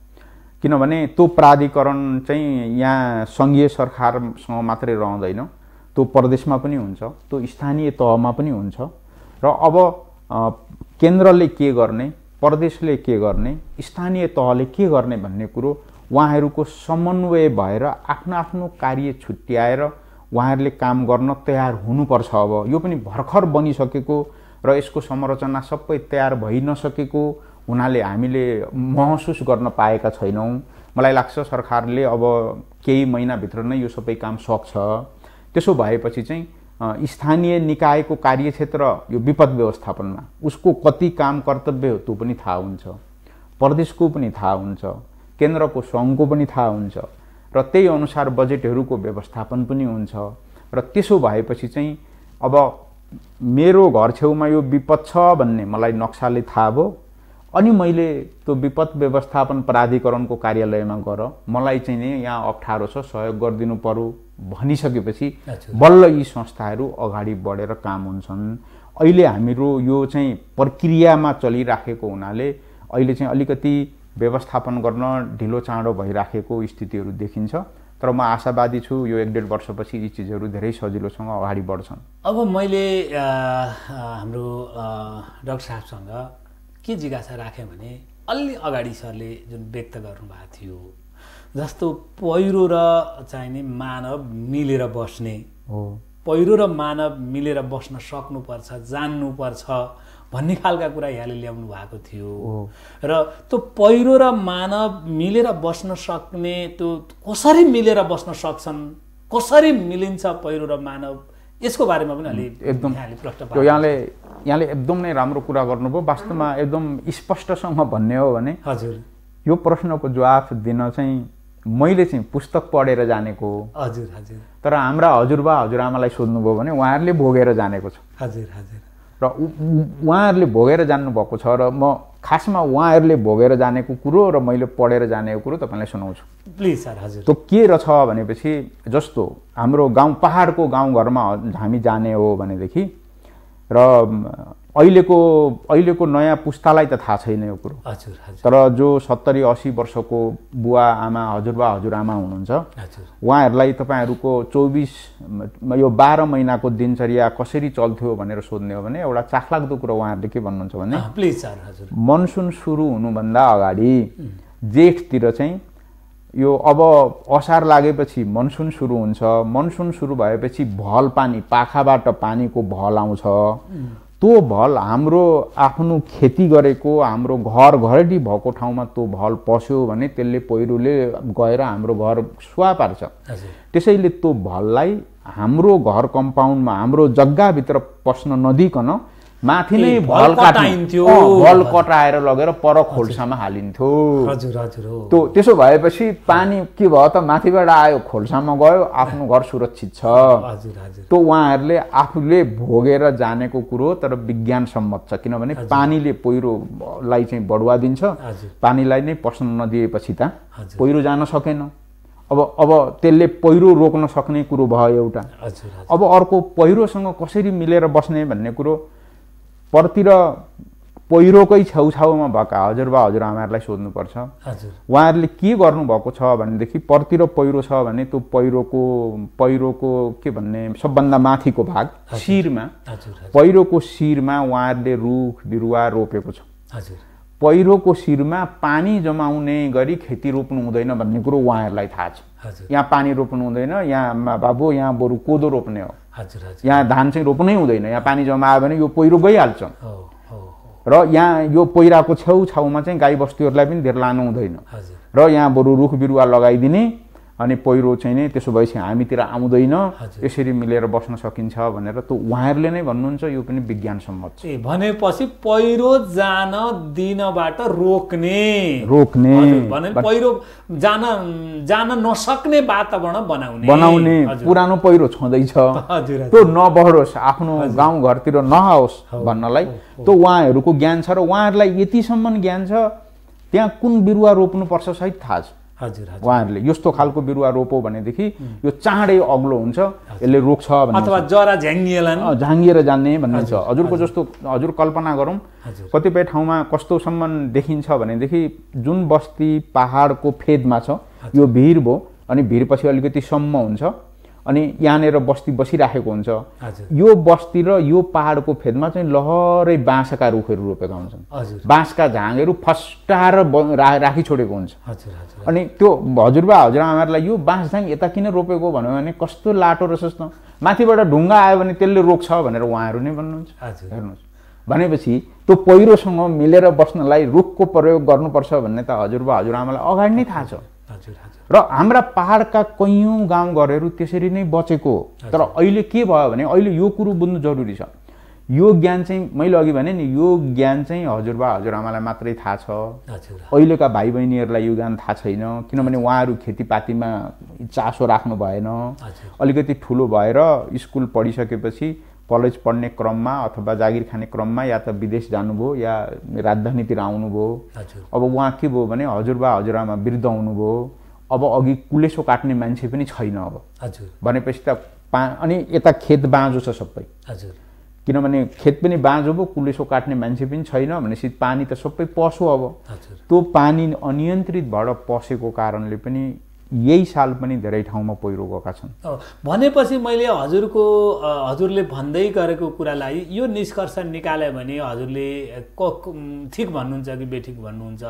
किनभने त्यो प्राधिकरण चाहिँ यहाँ सङ्घीय सरकारसँग मात्रै रहँदैन, त्यो प्रदेशमा पनि हुन्छ, त्यो स्थानीय तहमा पनि हुन्छ। र अब केन्द्रले के गर्ने, प्रदेशले के गर्ने, स्थानीय तहले के गर्ने भन्ने कुरो उहाँहरूको समन्वय भएर आफ्नो आफ्नो कार्य छुट्याएर उहाँहरूले काम गर्न तयार हुनुपर्छ। अब यो पनि भर्खर बनिसकेको र यसको संरचना सबै तयार भइ नसकेको हुनाले हामीले महसुस गर्न पाएका छैनौँ। मलाई लाग्छ सरकारले अब केही महिनाभित्र नै यो सबै काम सक्छ। त्यसो भएपछि चाहिँ स्थानीय निकायको कार्यक्षेत्र यो विपद व्यवस्थापनमा उसको कति काम कर्तव्य हो त्यो पनि थाहा हुन्छ, प्रदेशको पनि थाहा हुन्छ, केन्द्रको सङ्घको पनि थाहा हुन्छ, र त्यही अनुसार बजेटहरूको व्यवस्थापन पनि हुन्छ। र त्यसो भएपछि चाहिँ अब मेरो घर छेउमा यो विपद छ भन्ने मलाई नक्साले थाहा भयो, अनि मैले त्यो विपद व्यवस्थापन प्राधिकरणको कार्यालयमा गएर मलाई चाहिँ नि यहाँ अप्ठ्यारो छ सहयोग गरिदिनु पर्यो भनिसकेपछि बल्ल यी संस्थाहरू अगाडि बढेर काम हुन्छन्। अहिले हाम्रो यो चाहिँ प्रक्रियामा चलिराखेको हुनाले अहिले चाहिँ अलिकति व्यवस्थापन गर्न ढिलो चाँडो भइराखेको स्थितिहरू देखिन्छ। तर म आशावादी छु यो 1-1.5 वर्षपछि यी चिजहरू धेरै सजिलोसँग अगाडि बढ्छन्। अब मैले हाम्रो डाक्टर साहबसँग के जिज्ञासा राखेँ भने अलि अगाडि सरले जुन व्यक्त गर्नुभएको थियो जस्तो पहिरो र चाहिने मानव मिलेर बस्ने हो, पहिरो र मानव मिलेर बस्न सक्नुपर्छ, जान्नुपर्छ भन्ने खालका कुरा यहाँले ल्याउनु भएको थियो र त्यो पहिरो र मानव मिलेर बस्न सक्ने त्यो कसरी मिलेर बस्न सक्छन्, कसरी मिलिन्छ पहिरो र मानव, यसको बारेमा पनि अलि एकदम यहाँले एकदम नै राम्रो कुरा गर्नुभयो। वास्तवमा एकदम स्पष्टसँग भन्ने हो भने हजुर यो प्रश्नको जवाफ दिन चाहिँ मैले चाहिँ पुस्तक पढेर जानेको हो। हजुर हजुर। तर हाम्रा हजुरबा हजुरआमालाई सोध्नुभयो भने उहाँहरूले भोगेर जानेको छ। हजुर हजुर। र उहाँहरूले भोगेर जान्नुभएको छ र म खासमा उहाँहरूले भोगेर जानेको कुरो र मैले पढेर जानेको कुरो तपाईँलाई सुनाउँछु। Please sir. हजुर। त्यो के रहेछ भनेपछि जस्तो हाम्रो गाउँ पहाडको गाउँघरमा हामी जाने हो भनेदेखि र अहिलेको नयाँ पुस्तालाई त थाहा छैन यो कुरो। हजुर हजुर। तर जो 70-80 वर्षको बुवा आमा हजुरबा हजुरआमा हुनुहुन्छ उहाँहरूलाई तपाईँहरूको 12 महिनाको दिनचर्या कसरी चल्थ्यो भनेर सोध्ने हो भने एउटा चाखलाग्दो कुरो उहाँहरूले के भन्नुहुन्छ भने प्लिज सर। हजुर। मनसुन सुरु हुनुभन्दा अगाडि जेठतिर चाहिँ यो अब असार लागेपछि मनसुन सुरु हुन्छ। मनसुन सुरु भएपछि भल पानी, पाखाबाट पानीको भल आउँछ। त्यो भल हाम्रो आफ्नो खेती गरेको हाम्रो घर घरेटी भएको ठाउँमा त्यो भल पस्यो भने त्यसले पहिरोले गएर हाम्रो घर सुवा पार्छ। त्यसैले त्यो भललाई हाम्रो घर कम्पाउन्डमा हाम्रो जग्गाभित्र पस्न नदिकन माथि नै भल काटिन्थ्यो। भल कटाएर लगेर पर खोल्सामा हालिन्थ्यो। हजुर हजुर। त्यो त्यसो भएपछि पानी के भयो त माथिबाट आयो खोल्सामा गयो, आफ्नो घर सुरक्षित छ। हजुर हजुर। त्यो उहाँहरूले आफूले भोगेर जानेको कुरो तर विज्ञान सम्मत छ। किनभने पानीले पहिरोलाई चाहिँ बढुवा दिन्छ। पानीलाई नै पस्न नदिएपछि त पहिरो जान सकेन। अब त्यसले पहिरो रोक्न सक्ने कुरो भयो एउटा। अब अर्को पहिरोसँग कसरी मिलेर बस्ने भन्ने कुरो परतिर पहिरोकै छेउछाउमा भएका हजुरबा हजुरआमाहरूलाई सोध्नुपर्छ। उहाँहरूले के गर्नुभएको छ भनेदेखि परतिर पहिरो छ भने त्यो पहिरोको के भन्ने सबभन्दा माथिको भाग शिरमा, पहिरोको शिरमा उहाँहरूले रुख बिरुवा रोपेको छ। पहिरोको शिरमा पानी जमाउने गरी खेती रोप्नु हुँदैन भन्ने कुरो उहाँहरूलाई थाहा छ। यहाँ पानी रोप्नु हुँदैन, यहाँ बाबु यहाँ बरु कोदो रोप्ने हो, यहाँ धान चाहिँ रोप्नै हुँदैन, यहाँ पानी जमायो भने यो पहिरो गइहाल्छ। र यहाँ यो पहिराको छेउछाउमा चाहिँ गाई बस्तुहरूलाई पनि धेर लानु हुँदैन र यहाँ बरु रुख बिरुवा लगाइदिने अनि पहिरो चाहिँ नै त्यसो भएपछि हामीतिर आउँदैन, यसरी मिलेर बस्न सकिन्छ भनेर त्यो उहाँहरूले नै भन्नुहुन्छ। यो पनि विज्ञान सम्मत छ। भनेपछि पहिरो जान दिनबाट रोक्ने भने पहिरो जान नसक्ने वातावरण बनाउने पुरानो पहिरो छँदैछ त्यो नबढोस्, आफ्नो गाउँघरतिर नआओस् भन्नलाई त्यो उहाँहरूको ज्ञान छ। र उहाँहरूलाई यतिसम्म ज्ञान छ त्यहाँ कुन बिरुवा रोप्नुपर्छ सहित थाहा छ। उहाँहरूले यस्तो खालको बिरुवा रोपो भनेदेखि यो चाँडै अग्लो हुन्छ, यसले रोक्छ भन्ने, अथवा जरा झाङ्गिएर जान्ने भन्ने छ। हजुरको जस्तो हजुर कल्पना गरौँ कतिपय ठाउँमा कस्तोसम्म देखिन्छ भनेदेखि जुन बस्ती पहाडको फेदमा छ यो भिर भयो अनि भिरपछि अलिकति सम्म हुन्छ अनि यहाँनिर बस्ती बसिराखेको हुन्छ। यो बस्ती र यो पहाडको फेदमा चाहिँ लहरै बाँसका रुखहरू रोपेका हुन्छन्। बाँसका झाङहरू फस्टाएर राखी छोडेको हुन्छ। अनि त्यो हजुरबा हजुरआमाहरूलाई यो बाँस झाङ यता किन रोपेको भन्यो भने कस्तो लाटो रहेछ त, माथिबाट ढुङ्गा आयो भने त्यसले रोक्छ भनेर उहाँहरू नै भन्नुहुन्छ। हेर्नुहोस्, भनेपछि त्यो पहिरोसँग मिलेर बस्नलाई रुखको प्रयोग गर्नुपर्छ भन्ने त हजुरबा हजुरआमालाई अगाडि नै थाहा छ। र हाम्रा पहाडका कैयौँ गाउँघरहरू त्यसरी नै बचेको हो। तर अहिले के भयो भने अहिले यो कुरो बुझ्नु जरुरी छ। यो ज्ञान चाहिँ मैले अघि भने नि यो ज्ञान चाहिँ हजुरबा हजुरआमालाई मात्रै थाहा छ। अहिलेका भाइ बहिनीहरूलाई यो ज्ञान थाहा छैन, किनभने उहाँहरू खेतीपातीमा चासो राख्नु भएन। अलिकति ठुलो भएर स्कुल पढिसकेपछि कलेज पढ्ने क्रममा अथवा जागिर खाने क्रममा या त विदेश जानुभयो या राजधानीतिर आउनुभयो। अब उहाँ के भयो भने हजुरबा हजुरआमा वृद्ध हुनुभयो। अब अघि कुलेसो काट्ने मान्छे पनि छैन अब भनेपछि त अनि यता खेत बाँझो छ सबै। किनभने खेत पनि बाँझो भयो, कुलेसो काट्ने मान्छे पनि छैन भनेपछि पानी त सबै पस्यो। अब त्यो पानी अनियन्त्रित भएर पसेको कारणले पनि यही साल पनि धेरै ठाउँमा पहिरो गएका छन्। भनेपछि मैले हजुरले भन्दै गरेको कुरालाई यो निष्कर्ष निकाल्यो भने हजुरले ठिक भन्नुहुन्छ कि बेठिक भन्नुहुन्छ?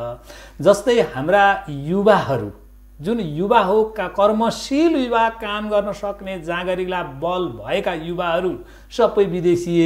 जस्तै हाम्रा युवाहरू जुन युवा हो कर्मशील युवा, काम गर्न सक्ने जाँगरिला बल भएका युवाहरू सबै विदेशीय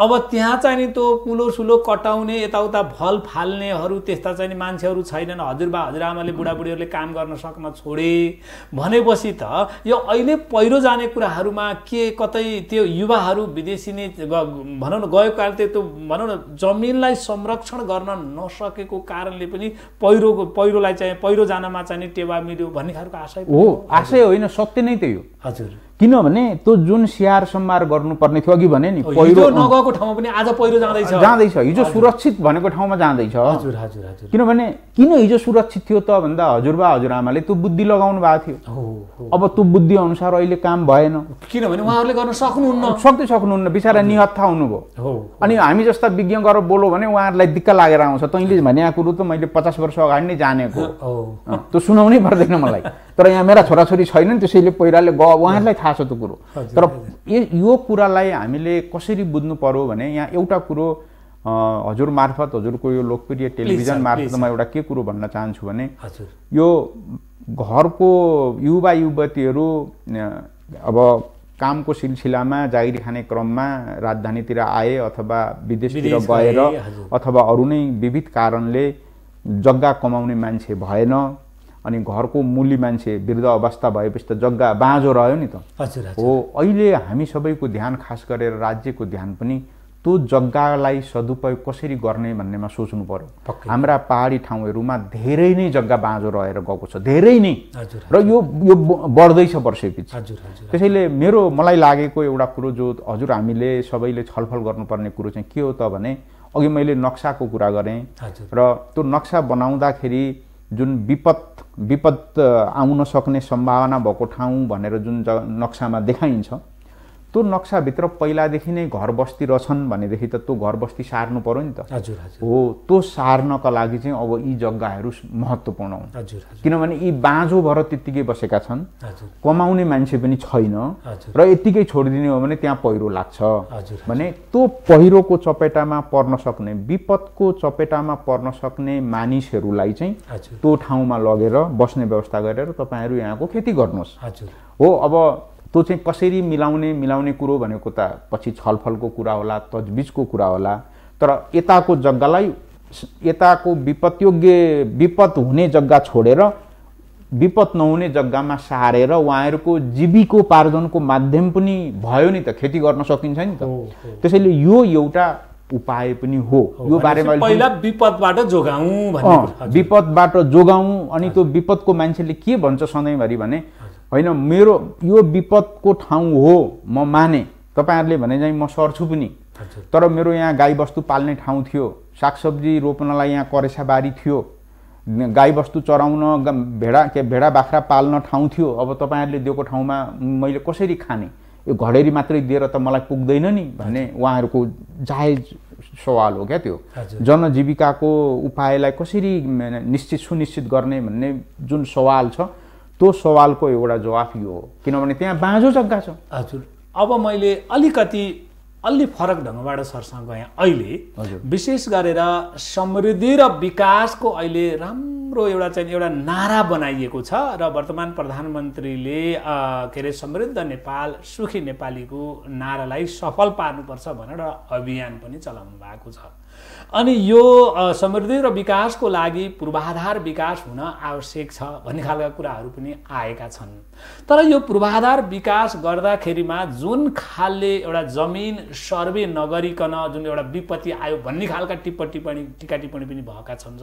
अब त्यहाँ चाहिँ नि त्यो कुलो सुलो कटाउने यताउता भल फाल्नेहरू त्यस्ता चाहिँ नि मान्छेहरू छैनन्। हजुरबा हजुरआमाले बुढाबुढीहरूले काम गर्न सक्न छोडे भनेपछि त यो अहिले पहिरो जाने कुराहरूमा के कतै त्यो युवाहरू विदेशी नै भनौँ न गएको काल त्यो भनौँ न जमिनलाई संरक्षण गर्न नसकेको कारणले पनि पहिरोलाई चाहिँ पहिरो जानमा चाहिँ नि टेवा मिल्यो भन्ने खालको आशय हो। आशय होइन, सत्य नै त्यही हो। हजुर, किनभने त्यो जुन स्याहार सम्हार गर्नुपर्ने थियो अघि भने नि, पहिरो नगएको ठाउँमा पनि आज पहिरो जाँदैछ। हिजो सुरक्षित भनेको ठाउँमा जाँदैछ। हजुर हजुर हजुर। किनभने किन हिजो सुरक्षित थियो त भन्दा हजुरबा हजुरआमाले त्यो बुद्धि लगाउनु भएको थियो। अब त्यो बुद्धि अनुसार अहिले काम भएन, किनभने उहाँहरूले गर्न सक्नुहुन्न। बिचारा निहत्था हुनुभयो। अनि हामी जस्ता विज्ञ गरेर बोलो भने उहाँहरूलाई दिक्क लागेर आउँछ। तैँले भनेको कुरो त मैले 50 वर्ष अगाडि नै जानेको, त्यो सुनाउनै पर्दैन मलाई। तर यहाँ मेरा छोराछोरी छैनन्, त्यसैले पहिराले उहाँहरूलाई थाहा छ त्यो कुरो। तर यो कुरालाई हामीले कसरी बुझ्नु पर्यो भने यहाँ एउटा कुरो हजुर मार्फत, हजुरको यो लोकप्रिय टेलिभिजन मार्फत म एउटा के कुरो भन्न चाहन्छु भने यो घरको युवा युवतीहरू अब कामको सिलसिलामा जागिर खाने क्रममा राजधानीतिर आए अथवा विदेशतिर गएर अथवा अरू नै विविध कारणले जग्गा कमाउने मान्छे भएन अनि घरको मूल्य मान्छे वृद्ध अवस्था भएपछि त जग्गा बाँझो रह्यो नि त। हो, अहिले हामी सबैको ध्यान खास गरेर राज्यको ध्यान पनि त्यो जग्गालाई सदुपयोग कसरी गर्ने भन्नेमा सोच्नु पर्यो। हाम्रा पहाडी ठाउँहरूमा धेरै नै जग्गा बाँझो रहेर गएको छ, धेरै नै, र यो बढ्दैछ वर्षैपछि। त्यसैले मलाई लागेको एउटा कुरो जो हजुर हामीले सबैले छलफल गर्नुपर्ने कुरो चाहिँ के हो त भने अघि मैले नक्साको कुरा गरेँ र त्यो नक्सा बनाउँदाखेरि जुन विपद आउन सक्ने सम्भावना भएको ठाउँ भनेर जुन नक्सामा देखाइन्छ त्यो नक्साभित्र पहिलादेखि नै घर बस्ती रहेछन् भनेदेखि त त्यो घर बस्ती सार्नु पर्यो नि त। हो, त्यो सार्नका लागि चाहिँ अब यी जग्गाहरू महत्त्वपूर्ण हुन्। किनभने यी बाँझो भएर त्यत्तिकै बसेका छन्, कमाउने मान्छे पनि छैन र यत्तिकै छोडिदिने हो भने त्यहाँ पहिरो लाग्छ भने त्यो पहिरोको चपेटामा पर्न सक्ने, विपदको चपेटामा पर्न सक्ने मानिसहरूलाई चाहिँ त्यो ठाउँमा लगेर बस्ने व्यवस्था गरेर तपाईँहरू यहाँको खेती गर्नुहोस्। हो, अब त्यो चाहिँ कसरी मिलाउने कुरो भनेको त पछि छलफलको कुरा होला, तजबिजको कुरा होला। तर यताको जग्गालाई यताको विपद हुने जग्गा छोडेर विपद नहुने जग्गामा सारेर उहाँहरूको जीविकोपार्जनको माध्यम पनि भयो नि त, खेती गर्न सकिन्छ नि त। त्यसैले यो एउटा उपाय पनि हो। यो बारेमा पहिला विपदबाट जोगाउँ अनि त्यो विपदको मान्छेले के भन्छ सधैँभरि भने होइन यो विपदको ठाउँ हो म माने, तपाईँहरूले भने चाहिँ म सर्छु पनि, तर मेरो यहाँ गाईबस्तु पाल्ने ठाउँ थियो, सागसब्जी रोप्नलाई यहाँ करेसाबारी थियो, गाईबस्तु चराउन भेडा बाख्रा पाल्न ठाउँ थियो। अब तपाईँहरूले दिएको ठाउँमा मैले कसरी खाने, यो घडेरी मात्रै दिएर त मलाई पुग्दैन नि भन्ने उहाँहरूको जायज सवाल हो क्या त्यो। जनजीविकाको उपायलाई कसरी सुनिश्चित गर्ने भन्ने जुन सवाल छ त्यो सवालको एउटा जवाफ यो हो, किनभने त्यहाँ बाँझो जग्गा छ। हजुर, अब मैले अलि फरक ढङ्गबाट सरसँग गएँ। अहिले विशेष गरेर समृद्धि र विकासको अहिले राम्रो एउटा नारा बनाइएको छ र वर्तमान प्रधानमन्त्रीले के अरे समृद्ध नेपाल सुखी नेपालीको नारालाई सफल पार्नुपर्छ भनेर अभियान पनि चलाउनु भएको छ। अनि यो समृद्धि र विकासको लागि पूर्वाधार विकास हुन आवश्यक छ भन्ने खालका कुराहरू पनि आएका छन्। तर यो पूर्वाधार विकास गर्दाखेरिमा जुन खालले एउटा जमिन सर्वे नगरिकन जुन एउटा विपत्ति आयो भन्ने खालका टिप्पणी पनि भएका छन्।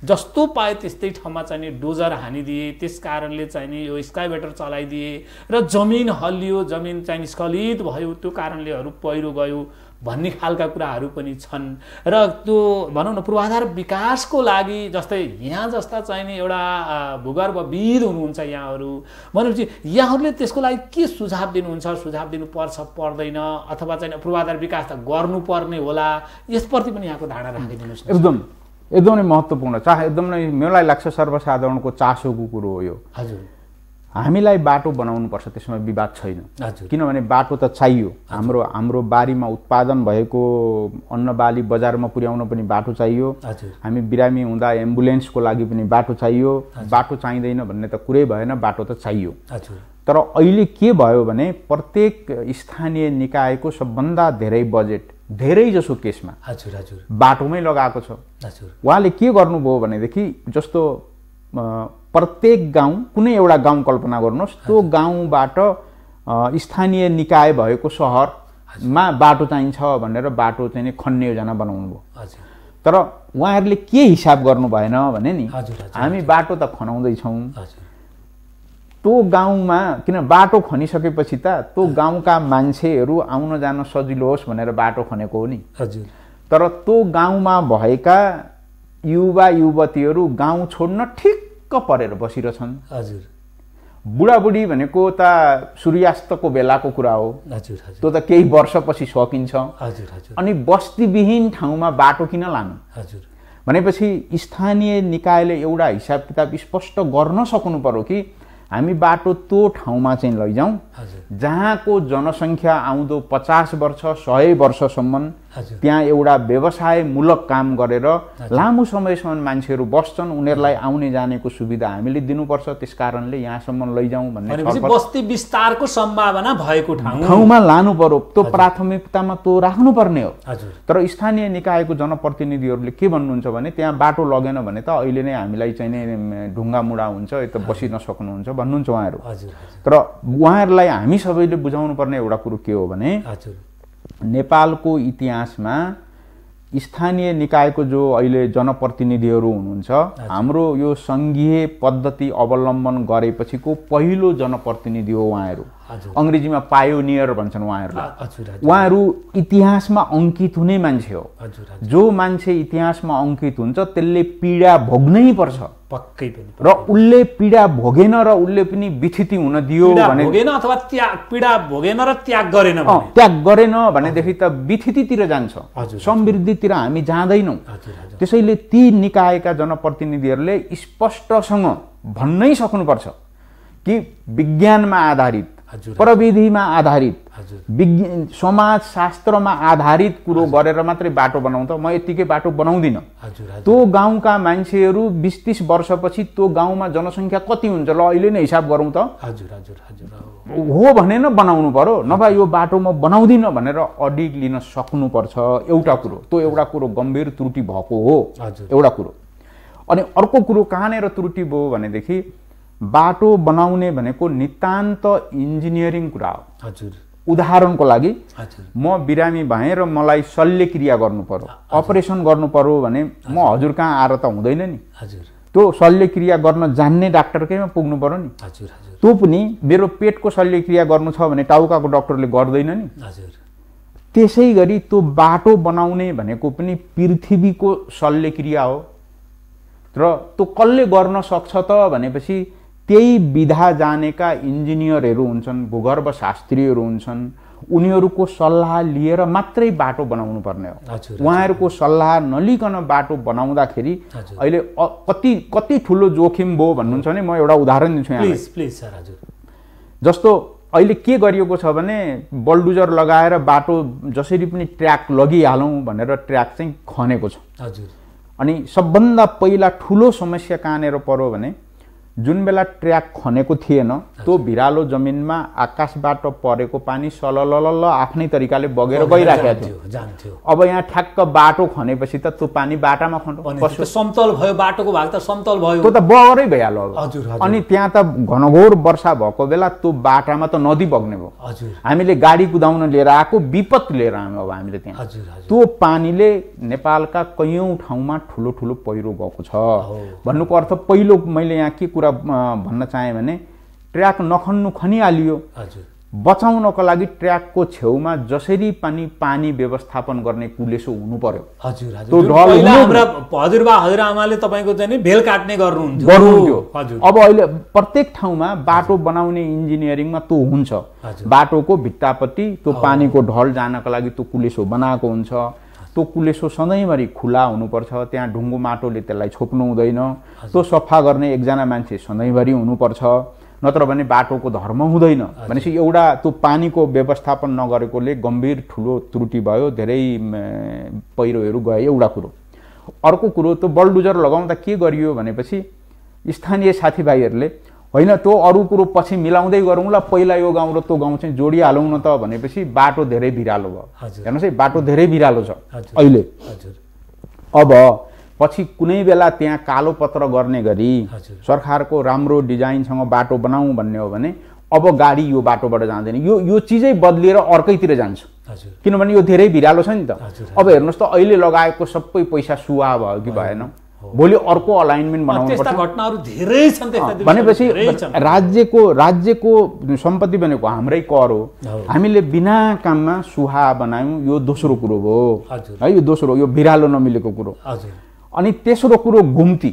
जस्तो पाए त्यस्तै ठाउँमा चाहिँ डोजर हानिदिए, त्यस कारणले चाहिँ यो स्काइवेटर चलाइदिए र जमिन हल्लियो, जमिन चाहिँ स्खलित भयो, त्यो कारणले पहिरो गयो भन्ने खालका कुराहरू पनि छन्। र त्यो भनौँ न पूर्वाधार विकासको लागि जस्तै यहाँ जस्ता चाहिँ एउटा भूगर्भविद हुनुहुन्छ यहाँहरू भनेपछि यहाँहरूले त्यसको लागि के सुझाव दिनुहुन्छ, सुझाव दिनुपर्छ पर्दैन, अथवा चाहिँ पूर्वाधार विकास त गर्नुपर्ने होला, यसप्रति पनि यहाँको धारणा राखिदिनुहोस्। एकदमै महत्त्वपूर्ण एकदमै मलाई लाग्छ सर्वसाधारणको चासोको कुरो हो यो। हजुर, हामीलाई बाटो बनाउनुपर्छ, त्यसमा विवाद छैन। किनभने बाटो त चाहियो, हाम्रो बारीमा उत्पादन भएको अन्न बाली बजारमा पुर्याउन पनि बाटो चाहियो। हामी बिरामी हुँदा एम्बुलेन्सको लागि पनि बाटो चाहियो। बाटो चाहिँदैन भन्ने त कुरै भएन, बाटो त चाहियो। तर अहिले के भयो भने प्रत्येक स्थानीय निकायको सबभन्दा धेरै बजेट धेरै जसो केसमा हजुर हजुर बाटोमै लगाएको छ। हजुर उहाँले के गर्नुभयो भनेदेखि जस्तो प्रत्येक गाउँ कुनै एउटा गाउँ कल्पना गर्नुहोस्, त्यो गाउँबाट स्थानीय निकाय भएको सहरमा बाटो चाहिन्छ भनेर बाटो चाहिँ खन्ने योजना बनाउनु भयो। हजुर तर उहाँहरूले के हिसाब गर्नु भएन भने नि हजुर हामी बाटो त खनाउँदैछौँ, हजुर त्यो गाउँमा किन बाटो खनिसकेपछि त त्यो गाउँका मान्छेहरू आउन जान सजिलो होस् भनेर बाटो खनेको हो नि। हजुर तर त्यो गाउँमा भएका युवा युवतीहरू गाउँ छोड्न ठिक्क परेर बसिरहेछन्। हजुर बुढाबुढी भनेको त सूर्यास्तको बेलाको कुरा हो, हजुर हजुर त्यो त केही वर्षपछि सकिन्छ। हजुर हजुर अनि बस्तीविहीन ठाउँमा बाटो किन लानु? हजुर भनेपछि स्थानीय निकायले एउटा हिसाब किताब स्पष्ट गर्न सक्नु पर्यो कि हामी बाटो त्यो ठाउँमा चाहिँ लैजाउँ जहाँको जनसङ्ख्या आउँदो 50 वर्ष 100 वर्षसम्म त्यहाँ एउटा व्यवसायमूलक काम गरेर लामो समयसम्म मान्छेहरू बस्छन्, उनीहरूलाई आउने जानेको सुविधा हामीले दिनुपर्छ, त्यसकारणले यहाँसम्म लैजाउँ भन्ने बस्ती विस्तारको सम्भावना भएको ठाउँमा लानु पर्यो। त्यो प्राथमिकतामा त्यो राख्नुपर्ने हो। हजुर तर स्थानीय निकायको जनप्रतिनिधिहरूले के भन्नुहुन्छ भने त्यहाँ बाटो लगेन भने त अहिले नै हामीलाई चाहिँ नै ढुङ्गा मुढा हुन्छ, यो त बसिन सक्नुहुन्छ भन्नुहुन्छ उहाँहरू। तर उहाँहरूलाई हामी सबैले बुझाउनु पर्ने एउटा कुरो के हो भने नेपालको इतिहासमा स्थानीय निकायको जो अहिले जनप्रतिनिधिहरू हुनुहुन्छ, हाम्रो यो सङ्घीय पद्धति अवलम्बन गरेपछिको पहिलो जनप्रतिनिधि हो उहाँहरू। अङ्ग्रेजीमा पायोनियर भन्छन् उहाँहरूलाई। उहाँहरू इतिहासमा अङ्कित हुने मान्छे हो। जो मान्छे इतिहासमा अङ्कित हुन्छ त्यसले पीडा भोग्नै पर्छ पक्कै पनि, र उसले पीडा भोगेन र उसले पनि विथिति हुन दियो भने भोगेन अथवा पीडा भोगेन र त्याग गरेन भनेदेखि त विथितितिर जान्छ, समृद्धितिर हामी जाँदैनौँ। त्यसैले ती निकायका जनप्रतिनिधिहरूले स्पष्टसँग भन्नै सक्नुपर्छ कि विज्ञानमा आधारित, प्रविधिमा आधारित, समाजशास्त्रमा आधारित कुरो गरेर मात्रै बाटो बनाउँ त म यतिकै बाटो बनाउँदिनँ। त्यो गाउँका मान्छेहरू 20-30 वर्षपछि त्यो गाउँमा जनसङ्ख्या कति हुन्छ ल अहिले नै हिसाब गरौँ त हो भने न बनाउनु पर्यो, नभए यो बाटो म बनाउँदिनँ भनेर अडिग लिन सक्नुपर्छ। एउटा कुरो त्यो एउटा कुरो गम्भीर त्रुटि भएको हो एउटा कुरो। अनि अर्को कुरो कहाँनिर त्रुटि भयो भनेदेखि बाटो बनाउने भनेको नितान्त इन्जिनियरिङ कुरा हो। हजुर उदाहरणको लागि म बिरामी भएँ र मलाई शल्यक्रिया गर्नु पर्यो, अपरेसन गर्नु पर्यो भने म हजुर कहाँ आएर त हुँदैन नि। त्यो शल्यक्रिया गर्न जान्ने डाक्टरकैमा पुग्नु पर्यो नि। त्यो पनि मेरो पेटको शल्यक्रिया गर्नु छ भने टाउकाको डाक्टरले गर्दैन नि। त्यसै गरी त्यो बाटो बनाउने भनेको पनि पृथ्वीको शल्यक्रिया हो। र त्यो कसले गर्न सक्छ त भनेपछि त्यही विधा जानेका इन्जिनियरहरू हुन्छन्, भूगर्भ शास्त्रीहरू हुन्छन्, उनीहरूको सल्लाह लिएर मात्रै बाटो बनाउनु पर्ने हो। उहाँहरूको सल्लाह नलिकन बाटो बनाउँदाखेरि अहिले कति ठुलो जोखिम भयो भन्नुहुन्छ भने म एउटा उदाहरण दिन्छु यहाँ। जस्तो अहिले के गरिएको छ भने बलडुजर लगाएर बाटो जसरी पनि ट्र्याक लगिहालौँ भनेर ट्र्याक चाहिँ खनेको छ। अनि सबभन्दा पहिला ठुलो समस्या कहाँनिर पर्यो भने जुन बेला ट्र्याक खनेको थिएन त्यो भिरालो जमिनमा आकाशबाट परेको पानी सललल आफ्नै तरिकाले बगेर गइराखेको थियो। अब यहाँ ठ्याक्क बाटो खनेपछि त त्यो पानी बाटामा खन्यो, समतल भयो, बाटोको भाग त समतल भयो, त्यो त बगरै भइहाल्यो। अनि त्यहाँ त घनघोर वर्षा भएको बेला त्यो बाटामा त नदी बग्ने भयो। हामीले गाडी कुदाउन लिएर आएको विपद लिएर आयौँ। अब हामीले त्यहाँ त्यो पानीले नेपालका कैयौँ ठाउँमा ठुलो ठुलो पहिरो गएको छ। भन्नुको अर्थ पहिलो मैले यहाँ के कुरा भन्न चाहे भने ट्र्याक नखन्नु खनिहालियो। बचाउनको लागि ट्र्याकको छेउमा जसरी पनि पानी व्यवस्थापन गर्ने कुलेसो हुनु पर्यो। हजुरआमाले तपाईको चाहिँ भेल काट्ने गर्नुहुन्थ्यो। अब अहिले प्रत्येक ठाउँमा बाटो बनाउने इन्जिनियरिङमा त्यो हुन्छ। बाटोको भित्तापट्टि त्यो पानीको ढल जानको लागि त्यो कुलेसो बनाएको हुन्छ। त्यो कुलेसो सधैँभरि खुला हुनुपर्छ, त्यहाँ ढुङ्गो माटोले त्यसलाई छोप्नु हुँदैन। त्यो सफा गर्ने एकजना मान्छे सधैँभरि हुनुपर्छ, नत्र भने बाटोको धर्म हुँदैन। भनेपछि एउटा त्यो पानीको व्यवस्थापन नगरेकोले गम्भीर ठुलो त्रुटि भयो, धेरै पहिरोहरू गए एउटा कुरो। अर्को कुरो त्यो बलडुजर लगाउँदा के गरियो भनेपछि स्थानीय साथीभाइहरूले होइन त्यो अरू कुरो पछि मिलाउँदै गरौँ ल, पहिला यो गाउँ र त्यो गाउँ चाहिँ जोडिहालौँ न त भनेपछि बाटो धेरै भिरालो भयो। हेर्नुहोस् है, बाटो धेरै भिरालो छ अहिले। अब पछि कुनै बेला त्यहाँ कालो पत्र गर्ने गरी सरकारको राम्रो डिजाइनसँग बाटो बनाऊँ भन्ने हो भने अब गाडी यो बाटोबाट जाँदैन, यो चिजै बदलिएर अर्कैतिर जान्छ, किनभने यो धेरै भिरालो छ नि त। अब हेर्नुहोस् त, अहिले लगाएको सबै पैसा सुवा भयो कि भएन? भोलि अर्को अलाइनमेन्ट बनाउनु पर्छ। घटनाहरू धेरै छन् त्यस्ता भनेपछि राज्यको सम्पत्ति भनेको हाम्रै कर हो, हामीले बिना काममा सुहा बनायौँ, यो दोस्रो कुरो हो है, यो दोस्रो, यो भिरालो नमिलेको कुरो। अनि तेस्रो कुरो घुम्ती।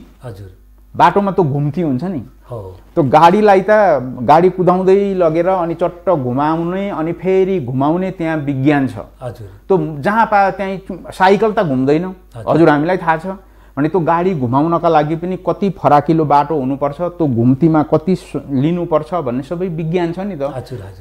बाटोमा त घुम्ती हुन्छ नि, त्यो गाडीलाई त गाडी कुदाउँदै लगेर अनि चट्ट घुमाउने अनि फेरि घुमाउने त्यहाँ विज्ञान छ। त्यो जहाँ पायो त्यहीँ साइकल त घुम्दैन, हजुर हामीलाई थाहा छ। भने त्यो गाडी घुमाउनका लागि पनि कति फराकिलो बाटो हुनुपर्छ, त्यो घुम्तीमा कति लिनुपर्छ भन्ने सबै विज्ञान छ नि त।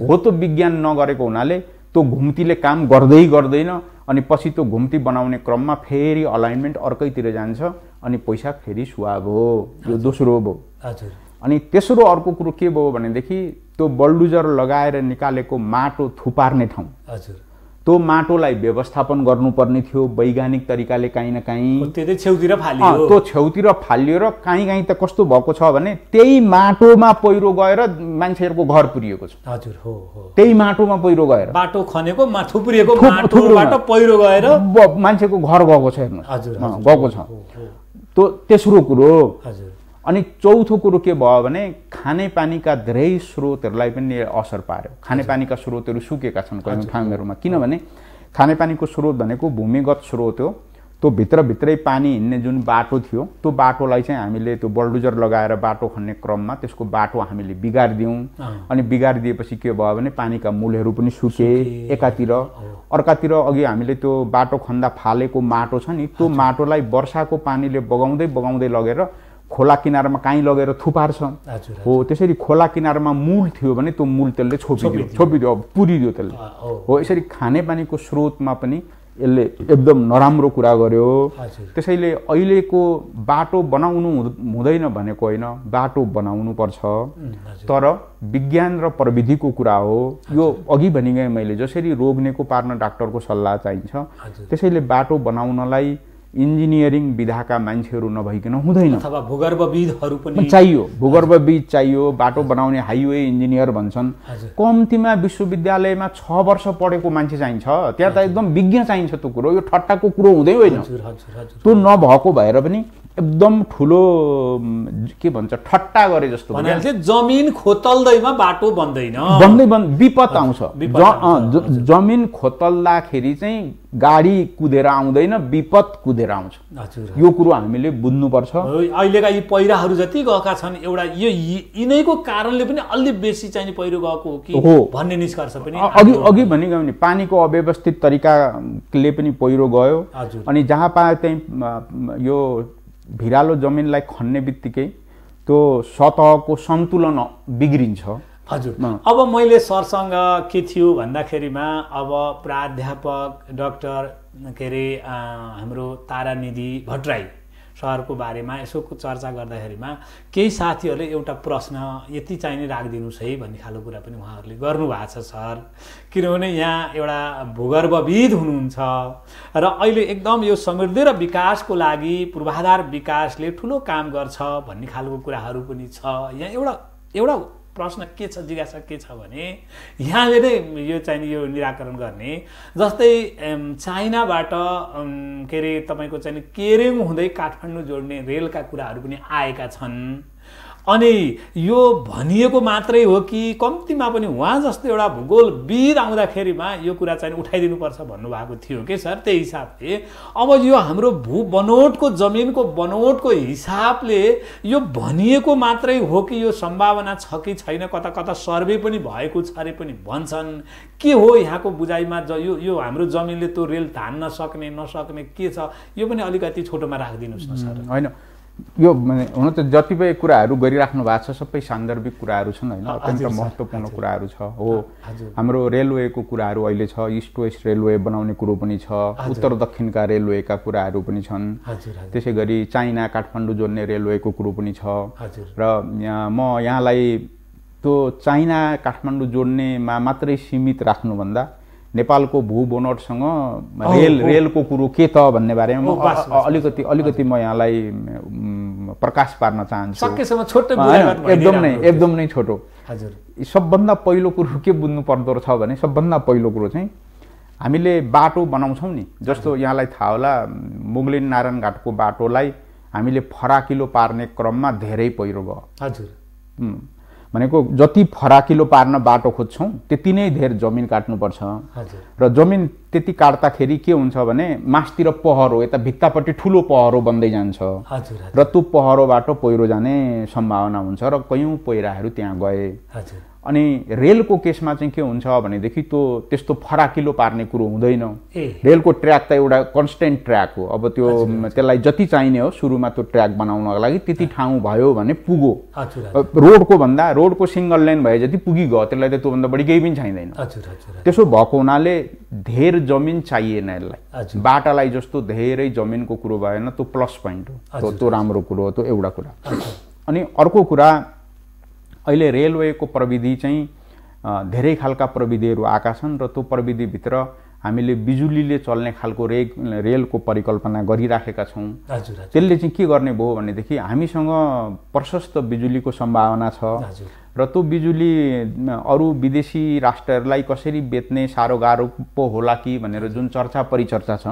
हो, त्यो विज्ञान नगरेको हुनाले त्यो घुम्तीले काम गर्दैन अनि पछि त्यो घुम्ती बनाउने क्रममा फेरि अलाइनमेन्ट अर्कैतिर जान्छ अनि पैसा फेरि सुवा भयो। यो दोस्रो भयो। अनि तेस्रो अर्को कुरो के भयो भनेदेखि त्यो बल्डुजर लगाएर निकालेको माटो थुपार्ने ठाउँ, त्यो माटोलाई व्यवस्थापन गर्नुपर्ने थियो वैज्ञानिक तरिकाले। काहीँ न काहीँ त्यो छेउतिर फालियो, त्यो छेउतिर फालियो र काहीँ त कस्तो भएको छ भने त्यही माटोमा पहिरो गएर मान्छेहरूको घर पुरिएको छ। हजुर, हो, त्यही माटोमा पहिरो गएर बाटो खनेको थुप्रिएको माटोबाट पहिरो गएर मान्छेको घर गएको छ। हेर्नुहोस्, गएको छ। त्यो तेस्रो कुरो। अनि चौथो कुरो के भयो भने खानेपानीका धेरै स्रोतहरूलाई पनि असर पार्यो। खानेपानीका स्रोतहरू सुकेका छन् कयौँ ठाउँहरूमा, किनभने खानेपानीको स्रोत भनेको भूमिगत स्रोत हो। त्यो भित्रै पानी हिँड्ने जुन बाटो थियो, त्यो बाटोलाई चाहिँ हामीले त्यो बल्डुजर लगाएर बाटो खन्ने क्रममा त्यसको बाटो हामीले बिगारिदियौँ। अनि बिगारिदिएपछि के भयो भने पानीका मूलहरू पनि सुके एकातिर, अर्कातिर अघि हामीले त्यो बाटो खन्दा फालेको माटो छ नि, त्यो माटोलाई वर्षाको पानीले बगाउँदै लगेर खोला किनारमा काहीँ लगेर थुपार्छ। हो, त्यसरी खोला किनारमा मूल थियो भने त्यो मूल त्यसले छोपिदियो, पुरिदियो त्यसले। हो, यसरी खानेपानीको स्रोतमा पनि यसले एकदम नराम्रो कुरा गर्यो। त्यसैले अहिलेको बाटो बनाउनु हुँदैन भनेको होइन, बाटो बनाउनु पर्छ, तर विज्ञान र प्रविधिको कुरा हो। यो अघि भनिगएँ मैले, जसरी रोग निको पार्न डाक्टरको सल्लाह चाहिन्छ, त्यसैले बाटो बनाउनलाई इन्जिनियरिङ विधाका मान्छेहरू नभइकन हुँदैन, अथवा भूगर्भविदहरू पनि चाहियो। भूगर्भविद चाहियो, बाटो बनाउने हाइवे इन्जिनियर भन्छन्। कम्तीमा विश्वविद्यालयमा 6 वर्ष पढेको मान्छे चाहिन्छ, त्यहाँ त एकदम विज्ञ चाहिन्छ। त्यो कुरो यो ठट्टाको कुरो हुँदै होइन। त्यो नभएको भएर पनि एकदम ठुलो के भन्छ ठट्टा गरे जस्तो भन्नाले जमिन खोतल्दैमा बाटो बन्दैन, विपद आउँछ। जमिन खोतल्दाखेरि चाहिँ गाडी कुदेर आउँदैन, विपद कुदेर आउँछ। यो कुरो हामीले बुझ्नुपर्छ। अहिलेका यी पहिराहरू जति गएका छन्, एउटा यो यिनैको कारणले पनि अलि बेसी चाहिँ पहिरो गएको हो कि भन्ने निष्कर्ष पनि अघि भनिगयो भने पानीको अव्यवस्थित तरिकाले पनि पहिरो गयो। अनि जहाँ पाए त्यही यो भिरालो जमिनलाई खन्ने बित्तिकै त्यो सतहको सन्तुलन बिग्रिन्छ। हजुर, अब मैले सरसँग के थियो भन्दाखेरिमा अब प्राध्यापक डाक्टर के अरे हाम्रो तारानिधि भट्टराई सरको बारेमा यसो चर्चा गर्दाखेरिमा केही साथीहरूले एउटा प्रश्न यति चाहिँ नि राखिदिनुहोस् है भन्ने खालको कुरा पनि उहाँहरूले गर्नुभएको छ सर। किनभने यहाँ एउटा भूगर्भविद हुनुहुन्छ र अहिले एकदम यो समृद्धि र विकासको लागि पूर्वाधार विकासले ठुलो काम गर्छ भन्ने खालको कुराहरू पनि छ। यहाँ एउटा प्रश्न के छ, जिज्ञासा के छ भने यहाँले नै यो चाहिँ यो निराकरण गर्ने, जस्तै चाइनाबाट के अरे तपाईँको चाहिँ केरेङ हुँदै काठमाडौँ जोड्ने रेलका कुराहरू पनि आएका छन्। अनि यो भनिएको मात्रै हो कि कम्तीमा पनि उहाँ जस्तो एउटा भूगोलविद आउँदाखेरिमा यो कुरा चाहिँ उठाइदिनुपर्छ भन्नुभएको थियो कि सर। त्यही हिसाबले अब यो हाम्रो भू बनोटको जमिनको बनोटको हिसाबले यो भनिएको मात्रै हो कि यो सम्भावना छ कि छैन, कता कता सर्वे पनि भएको छ अरे पनि भन्छन्। के हो यहाँको बुझाइमा यो हाम्रो जमिनले त्यो रेल धान्न सक्ने नसक्ने के छ, यो पनि अलिकति छोटोमा राखिदिनुहोस् न सर। होइन, यो हुन त जतिपय कुराहरू गरिराख्नु भएको छ सबै सान्दर्भिक कुराहरू छन् होइन, अत्यन्त महत्त्वपूर्ण कुराहरू छ। हो, हाम्रो रेलवेको कुराहरू अहिले छ, इस्ट वेस्ट रेलवे बनाउने कुरो पनि छ, उत्तर दक्षिणका रेलवेका कुराहरू पनि छन्, त्यसै गरी चाइना काठमाडौँ जोड्ने रेलवेको कुरो पनि छ। र म यहाँलाई त्यो चाइना काठमाडौँ जोड्नेमा मात्रै सीमित राख्नुभन्दा नेपालको भूबनोटसँग रेलको कुरो के त भन्ने बारेमा अलिकति म यहाँलाई प्रकाश पार्न चाहन्छु। एकदम नै छोटो। सबभन्दा पहिलो कुरो के बुझ्नु पर्दो रहेछ भने सबभन्दा पहिलो कुरो चाहिँ हामीले बाटो बनाउँछौँ नि, जस्तो यहाँलाई थाहा होला मुगलिन नारायण घाटको बाटोलाई हामीले फराकिलो पार्ने क्रममा धेरै पहिरो भयो। हजुर, भनेको जति फराकिलो पार्न बाटो खोज्छौँ त्यति नै धेर जमिन काट्नुपर्छ। र जमिन त्यति काट्दाखेरि के हुन्छ भने मास्तिर पहरो, यता भित्तापट्टि ठुलो पहरो बन्दै जान्छ र त्यो पहरोबाट पहिरो जाने सम्भावना हुन्छ र कयौँ पहिराहरू त्यहाँ गए। अनि रेलको केसमा चाहिँ के हुन्छ भनेदेखि त्यो त्यस्तो फराकिलो पार्ने कुरो हुँदैन। रेलको ट्र्याक त एउटा कन्स्टेन्ट ट्र्याक हो। अब त्यो त्यसलाई जति चाहिने हो सुरुमा त्यो ट्र्याक बनाउनको लागि त्यति ठाउँ भयो भने पुगो। रोडको सिंगल लेन भए जति पुगिगयो, त्यसलाई त त्योभन्दा बढी केही पनि चाहिँदैन। त्यसो भएको हुनाले धेर जमिन चाहिएन यसलाई। बाटालाई जस्तो धेरै जमिनको कुरो भएन, त्यो प्लस पोइन्ट हो, त्यो राम्रो कुरो हो, त्यो एउटा कुरा। अनि अर्को कुरा, अहिले रेलवेको प्रविधि चाहिँ धेरै खालका प्रविधिहरू आएका छन् र त्यो प्रविधिभित्र हामीले बिजुलीले चल्ने खालको रेलको परिकल्पना गरिराखेका छौँ। त्यसले चाहिँ के गर्ने भयो भनेदेखि हामीसँग प्रशस्त बिजुलीको सम्भावना छ र त्यो बिजुली अरू विदेशी राष्ट्रहरूलाई कसरी बेच्ने साह्रो गाह्रो पो होला कि भनेर जुन चर्चा परिचर्चा छ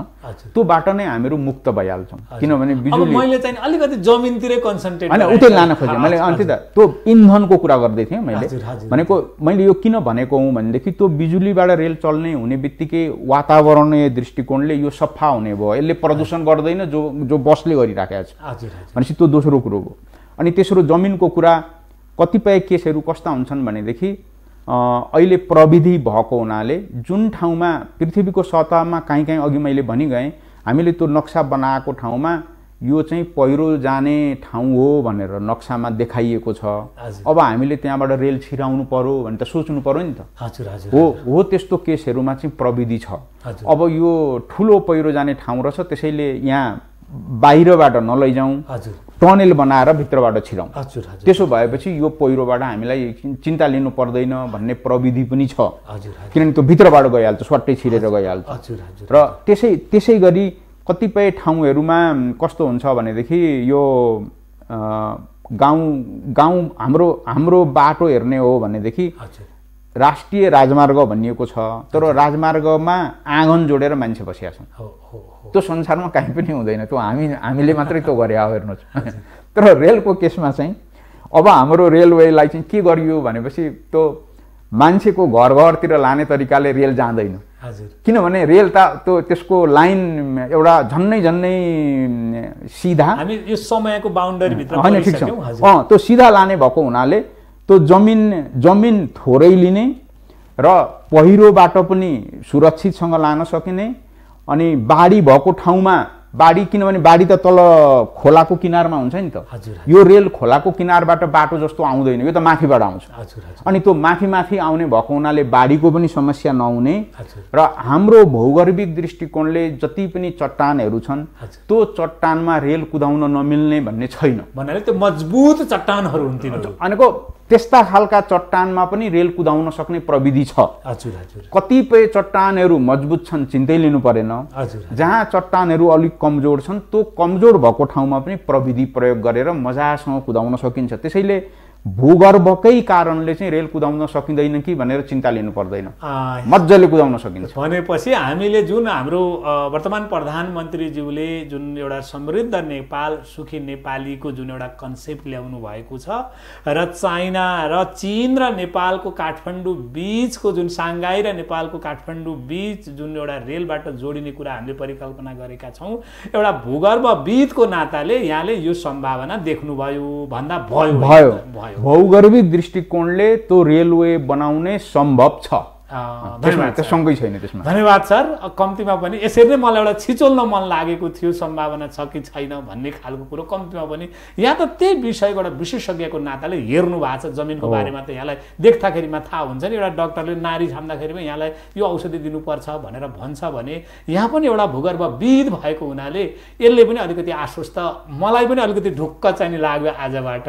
त्योबाट नै हामीहरू मुक्त भइहाल्छौँ। किनभने बिजुली मैले चाहिँ अलिकति जमिनतिरै कन्सन्ट्रेट हैन उतै लान खोजेँ मैले। अन्त त्यो इन्धनको कुरा गर्दै थिएँ मैले। भनेको मैले यो किन भनेको हुँ भनेदेखि त्यो बिजुलीबाट रेल चल्ने हुने बित्तिकै वातावरणीय दृष्टिकोणले यो सफा हुने भयो, यसले प्रदूषण गर्दैन जो बसले गरिराखेको छ भनेपछि त्यो दोस्रो कुरो हो। अनि तेस्रो जमिनको कुरा, कतिपय केसहरू कस्ता हुन्छन् भनेदेखि अहिले प्रविधि भएको हुनाले जुन ठाउँमा पृथ्वीको सतहमा कहीँ अघि मैले भनिगएँ हामीले त्यो नक्सा बनाएको ठाउँमा यो चाहिँ पहिरो जाने ठाउँ हो भनेर नक्सामा देखाइएको छ। अब हामीले त्यहाँबाट रेल छिराउनु पर्यो भने त सोच्नु पर्यो नि त। हो त्यस्तो केसहरूमा चाहिँ प्रविधि छ। अब यो ठुलो पहिरो जाने ठाउँ रहेछ, त्यसैले यहाँ बाहिरबाट नलैजाउँ, टनेल बनाएर भित्रबाट छिराउँ। त्यसो भएपछि यो पहिरोबाट हामीलाई चिन्ता लिनु पर्दैन भन्ने प्रविधि पनि छ। किनभने त्यो भित्रबाट गइहाल्छ, स्वाट्टै छिरेर गइहाल्छ। र त्यसै गरी कतिपय ठाउँहरूमा कस्तो हुन्छ भनेदेखि यो गाउँ हाम्रो बाटो हेर्ने हो भनेदेखि राष्ट्रिय राजमार्ग भनिएको छ, तर राजमार्गमा आँगन जोडेर मान्छे बसेका छन्। त्यो संसारमा कहीँ पनि हुँदैन, त्यो हामीले मात्रै त्यो गरे हो हेर्नुहोस्। तर रेलको केसमा चाहिँ अब हाम्रो रेलवेलाई चाहिँ के गरियो भनेपछि त्यो मान्छेको घरतिर लाने तरिकाले रेल जाँदैन। किनभने रेल त त्यसको लाइन एउटा झन्नै सिधा, हामी यो समयको बाउन्डरी भित्र हैन, ठीक छ। त्यो सिधा लाने भएको हुनाले त्यो जमिन थोरै लिने र पहिरोबाट पनि सुरक्षितसँग लान सकिने। अनि बाढी भएको ठाउँमा किनभने बाढी त तल खोलाको किनारमा हुन्छ नि त, यो रेल खोलाको किनारबाट बाटो जस्तो आउँदैन, यो त माथिबाट आउँछ। अनि त्यो माथि आउने भएको हुनाले बाढीको पनि समस्या नहुने र हाम्रो भौगोलिक दृष्टिकोणले जति पनि चट्टानहरू छन् त्यो चट्टानमा रेल कुदाउन नमिल्ने भन्ने छैन। भन्नाले त्यो मजबुत चट्टानहरू हुन्थिन्। भनेको त्यस्ता खालका चट्टानमा पनि रेल कुदाउन सक्ने प्रविधि छ। कतिपय चट्टानहरू मजबुत छन्, चिन्तै लिनु परेन। जहाँ चट्टानहरू अलिक कमजोर छन् त्यो कमजोर भएको ठाउँमा पनि प्रविधि प्रयोग गरेर मजासँग कुदाउन सकिन्छ। त्यसैले भूगर्भकै कारणले चाहिँ रेल कुदाउन सकिँदैन कि भनेर चिन्ता लिनु पर्दैन, मजाले कुदाउन सकिन्छ। भनेपछि हामीले जुन हाम्रो वर्तमान प्रधानमन्त्रीज्यूले जुन एउटा समृद्ध नेपाल सुखी नेपालीको जुन एउटा कन्सेप्ट ल्याउनु भएको छ र चाइना र चीन र नेपालको काठमाडौँ बीचको जुन साङ्घाई र नेपालको काठमाडौँ बीच जुन एउटा रेलबाट जोडिने कुरा हामीले परिकल्पना गरेका छौँ, एउटा भूगर्भविदको नाताले यहाँले यो सम्भावना देख्नुभयो भन्दा भयो। भौगोलिक दृष्टिकोणले त्यो रेलवे बनाउने सम्भव छ। धन्यवाद त्यो सँगै छैन त्यसमा। धन्यवाद सर। कम्तीमा पनि यसरी नै मलाई एउटा छिचोल्न मन लागेको थियो, सम्भावना छ कि छैन भन्ने खालको कुरो। कम्तीमा पनि यहाँ त त्यही विषयको एउटा विशेषज्ञको नाताले हेर्नु भएको छ, जमिनको बारेमा त यहाँलाई देख्दाखेरिमा थाहा हुन्छ नि। एउटा डाक्टरले नारी छाम्दाखेरिमा यहाँलाई यो औषधि दिनुपर्छ भनेर भन्छ भने यहाँ पनि एउटा भूगर्भविद भएको हुनाले यसले पनि अलिकति आश्वस्त, मलाई पनि अलिकति ढुक्क चाहिँ लाग्यो आजबाट,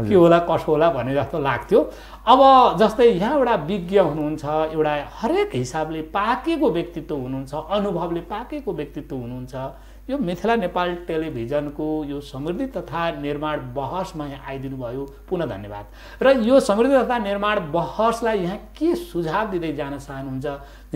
के होला कसो होला भने जस्तो लाग्थ्यो। अब जस्तै यहाँ एउटा विज्ञ हुनुहुन्छ, एउटा हरेक हिसाबले पाकेको व्यक्तित्व हुनुहुन्छ, अनुभवले पाकेको व्यक्तित्व हुनुहुन्छ। यो मिथिला नेपाल टेलिभिजनको यो समृद्धि तथा निर्माण बहसमा यहाँ आइदिनु भयो, पुनः धन्यवाद। र यो समृद्धि तथा निर्माण बहसलाई यहाँ के सुझाव दिँदै जान चाहनुहुन्छ?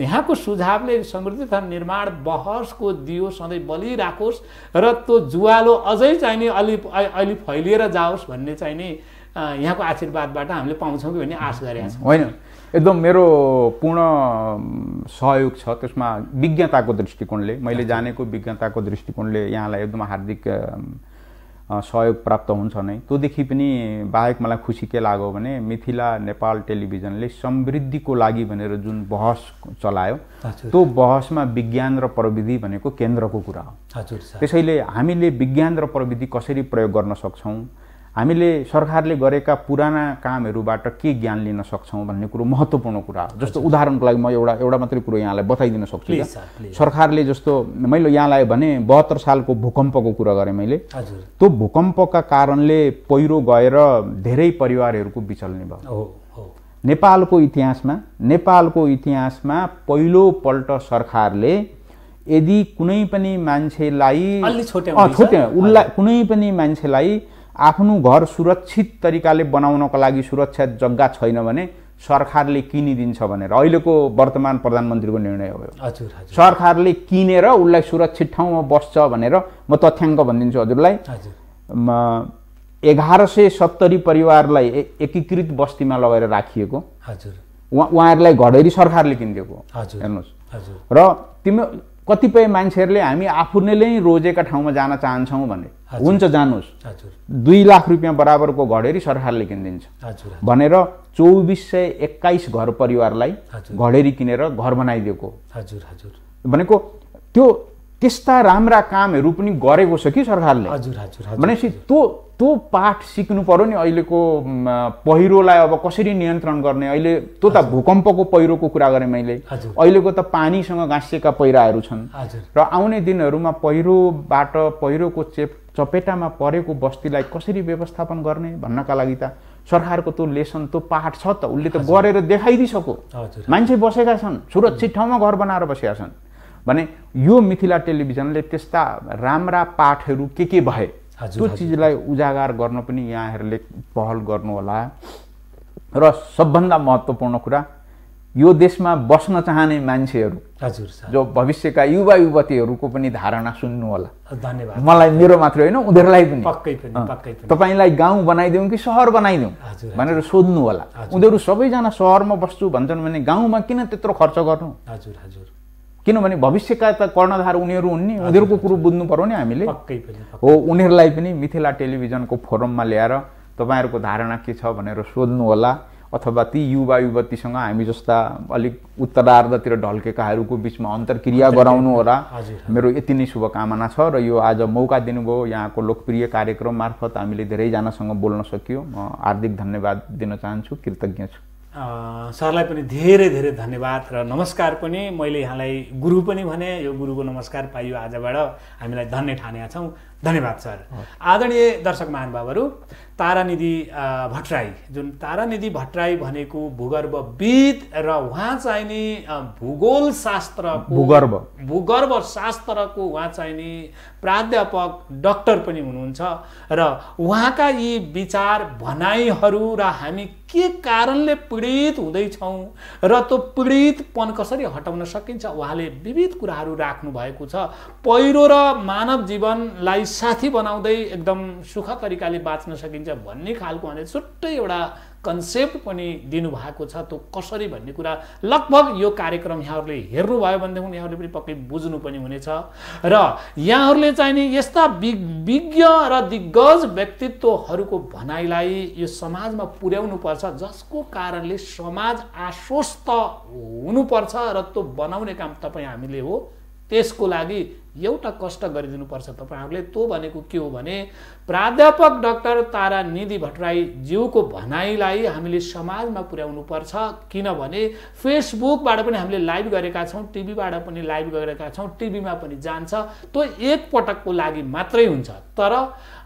यहाँको सुझावले समृद्धि तथा निर्माण बहसको दियो सधैँ बलिराखोस् र त्यो जुवालो अझै चाहिँ नि अलि फैलिएर जाओस् भन्ने चाहिँ नि यहाँको आशीर्वादबाट हामीले पाउँछौँ कि भन्ने आश गरेका छौँ। होइन, एकदम मेरो पूर्ण सहयोग छ त्यसमा। विज्ञताको दृष्टिकोणले, मैले जानेको विज्ञताको दृष्टिकोणले यहाँलाई एकदम हार्दिक सहयोग प्राप्त हुन्छ नै। त्योदेखि पनि बाहेक मलाई खुसी के लाग्यो भने मिथिला नेपाल टेलिभिजनले समृद्धिको लागि भनेर जुन बहस चलायो, त्यो बहसमा विज्ञान र प्रविधि भनेको केन्द्रको कुरा हो। त्यसैले हामीले विज्ञान र प्रविधि कसरी प्रयोग गर्न सक्छौँ, हामीले सरकारले गरेका पुराना कामहरूबाट के ज्ञान लिन सक्छौँ भन्ने कुरो महत्त्वपूर्ण कुरा हो। जस्तो उदाहरणको लागि म एउटा मात्रै कुरो यहाँलाई बताइदिन सक्छु। सरकारले जस्तो मैले यहाँलाई भने 72 सालको भूकम्पको कुरा गरेँ मैले। त्यो भूकम्पका कारणले पहिरो गएर धेरै परिवारहरूको विचल्ने भयो। नेपालको इतिहासमा पहिलोपल्ट सरकारले यदि कुनै पनि मान्छेलाई कुनै पनि मान्छेलाई आफ्नो घर सुरक्षित तरिकाले बनाउनको लागि सुरक्षा जग्गा छैन भने सरकारले किनिदिन्छ भनेर अहिलेको वर्तमान प्रधानमन्त्रीको निर्णय हो। सरकारले किनेर उसलाई सुरक्षित ठाउँमा बस्छ भनेर म तथ्याङ्क भनिदिन्छु हजुरलाई। 1170 परिवारलाई एकीकृत बस्तीमा लगेर राखिएको, उहाँहरूलाई घडेरी सरकारले किनिदिएको। हेर्नुहोस्, र तिमी कतिपय मान्छेहरूले हामी आफूले रोजेका ठाउँमा जान चाहन्छौँ भने हुन्छ, जानुहोस्, 2 लाख रुपियाँ बराबरको घडेरी सरकारले किनिदिन्छ भनेर 2421 घर परिवारलाई घडेरी किनेर घर बनाइदिएको भनेको त्यो त्यस्ता राम्रा कामहरू पनि गरेको छ कि सरकारले। भनेपछि त्यो पाठ सिक्नु पर्यो नि। अहिलेको पहिरोलाई अब कसरी नियन्त्रण गर्ने, अहिले त्यो त भूकम्पको पहिरोको कुरा गरेँ मैले, अहिलेको त पानीसँग गाँसिएका पहिराहरू छन् र आउने दिनहरूमा पहिरोको चपेटामा परेको बस्तीलाई कसरी व्यवस्थापन गर्ने भन्नका लागि त सरकारको त्यो लेसन, त्यो पाठ छ त, उसले त गरेर देखाइदिइसक्यो। मान्छे बसेका छन्, सुरक्षित ठाउँमा घर बनाएर बसेका छन् भने यो मिथिला टेलिभिजनले त्यस्ता राम्रा पाठहरू के भए त्यो चिजलाई उजागर गर्न पनि यहाँहरूले पहल गर्नु होला। र सबभन्दा महत्त्वपूर्ण कुरा, यो देशमा बस्न चाहने मान्छेहरू, जो भविष्यका युवा युवतीहरूको पनि धारणा सुन्नु होला। धन्यवाद। मलाई मेरो मात्रै होइन, उनीहरूलाई पनि पक्कै पनि तपाईलाई गाउँ बनाइदिउँ कि सहर बनाइदिउँ भनेर सोध्नु होला। उनीहरू सबैजना सहरमा बस्छु भन्छन् भने गाउँमा किन त्यत्रो खर्च गर्नु? किनभने भविष्यका त कर्णधार उनीहरू हुन् नि, उनीहरूको कुरो बुझ्नु पर्यो नि हामीले। हो, उनीहरूलाई पनि मिथिला टेलिभिजनको फोरममा ल्याएर तपाईँहरूको धारणा के छ भनेर सोध्नु होला। अथवा ती युवा युवतीसँग हामी जस्ता अलिक उत्तरार्धतिर ढल्केकाहरूको बिचमा अन्तर्क्रिया गराउनु होला। मेरो यति नै शुभकामना छ। र यो आज मौका दिनुभयो, यहाँको लोकप्रिय कार्यक्रम मार्फत हामीले धेरैजनासँग बोल्न सकियो। म हार्दिक धन्यवाद दिन चाहन्छु, कृतज्ञ छु। सरलाई पनि धेरै धेरै धन्यवाद र नमस्कार पनि। मैले यहाँलाई गुरु पनि भने, यो गुरुको नमस्कार पाइयो आजबाट, हामीलाई धन्य ठानेका छौँ। धन्यवाद सर। आदरणीय दर्शक महानुभावहरू, तारानिधि भट्टराई, जुन तारानिधि भट्टराई भनेको भूगर्भविद र उहाँ चाहिँ नि भूगोल शास्त्रको उहाँ चाहिँ नि प्राध्यापक डाक्टर पनि हुनुहुन्छ र उहाँका यी विचार भनाइहरू र हामी के कारणले पीडित हुँदैछौँ र त्यो पीडितपन कसरी हटाउन सकिन्छ उहाँले विविध कुराहरू राख्नु भएको छ। पहिरो र मानव जीवनलाई साथी बनाउँदै एकदम सुख तरिकाले बाँच्न सकिन्छ भन्ने खालको उहाँले छुट्टै एउटा कन्सेप्ट पनि दिनुभएको छ। त्यो कसरी भन्ने कुरा लगभग यो कार्यक्रम यहाँहरूले हेर्नुभयो भनेदेखि यहाँहरूले पनि पक्कै बुझ्नु पनि हुनेछ। र यहाँहरूले चाहिँ नि यस्ता विज्ञ र दिग्गज व्यक्तित्वहरूको भनाइलाई यो समाजमा पुर्याउनुपर्छ, जसको कारणले समाज आश्वस्त हुनुपर्छ र त्यो बनाउने काम तपाईँ हामीले हो। त्यसको लागि एउटा कष्ट गरिदिनुपर्छ तपाईहरुले। त्यो भनेको के हो भने प्राध्यापक डाक्टर तारानिधि भट्टराईज्यूको भनाइलाई हामीले समाजमा पुर्याउनु पर्छ। किनभने फेसबुकबाट पनि हामीले लाइभ गरेका छौं, टिभीबाट पनि लाइभ गरेका छौं, टिभीमा पनि जान्छ। त्यो एक पटकको लागि मात्रै हुन्छ। तर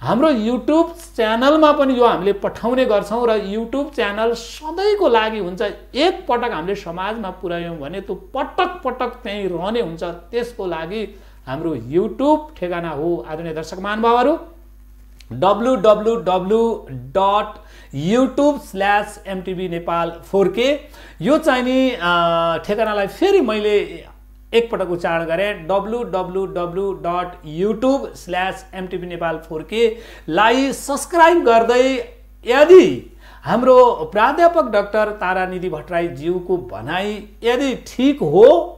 हाम्रो युट्युब च्यानलमा पनि यो हामीले पठाउने गर्छौं र युट्युब च्यानल सधैँको लागि हुन्छ। एक पटक हामीले समाजमा पुर्यायौं भने त्यो पटक पटक त्यही रहने हुन्छ। त्यसको लागि हाम्रो युट्युब ठेगाना हो आदरणीय दर्शक महानुभावहरु www.youtube/mtvnepal4k। यो चाहिँ नि ठेगानालाई फेरि मैले एक पटक उच्चारण गरे www.youtube/mtvnepal4k लाई सब्स्क्राइब गर्दै यदि हाम्रो प्राध्यापक डाक्टर तारानिधि भट्टराई ज्यूको भनाई यदि ठीक हो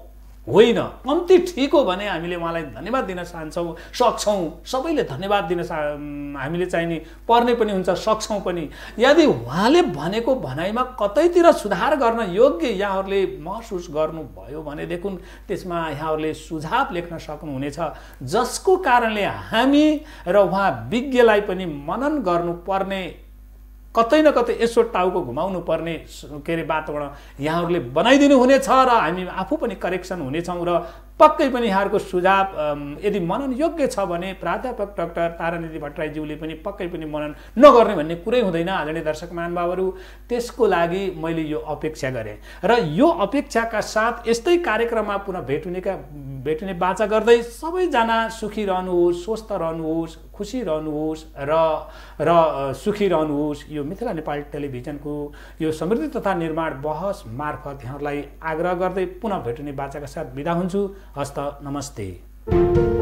होइन कम्ती ठीक हो भने हामीले उहाँलाई धन्यवाद दिन सक्छौं। सबैले धन्यवाद दिन हामीले चाहिँ नि पर्ने पनि हुन्छ, सक्छौं पनि। यदि उहाँले भनेको भनाइमा कतैतिर सुधार गर्न योग्य यहाँहरूले महसुस गर्नुभयो भने देखुन त्यसमा यहाँहरूले सुझाव लेख्न सक्नुहुनेछ, जसको कारणले हामी र उहाँ विज्ञलाई पनि मनन गर्नुपर्ने, कतै न कतै यसो टाउको घुमाउनु पर्ने के रे वातावरण यहाँहरूले बनाइदिनु हुनेछ र हामी आफू पनि करेक्सन हुनेछौं। र पक्कै पनि यहाँहरूको सुझाव यदि मनन योग्य छ भने प्राध्यापक डाक्टर तारानिधि भट्टराईज्यूले पनि पक्कै पनि मनन नगर्ने भन्ने कुरै हुँदैन आदरणीय दर्शक महानुभावहरु। त्यसको लागि मैले यो अपेक्षा गरे र यो अपेक्षाका साथ यस्तै कार्यक्रममा पुनः भेट्ने बाचा गर्दै सबैजना सुखी रहनुहोस्, स्वस्थ रहनुहोस्, खुशी रहनुहोस् र सुखी रहनुहोस्। यो मिथिला नेपाल टेलिभिजनको यो समृद्धि तथा निर्माण बहस मार्फत यहाँहरूलाई आग्रह गर्दै पुनः भेट्ने बाचाका साथ बिदा हुन्छु। हस्त नमस्ते।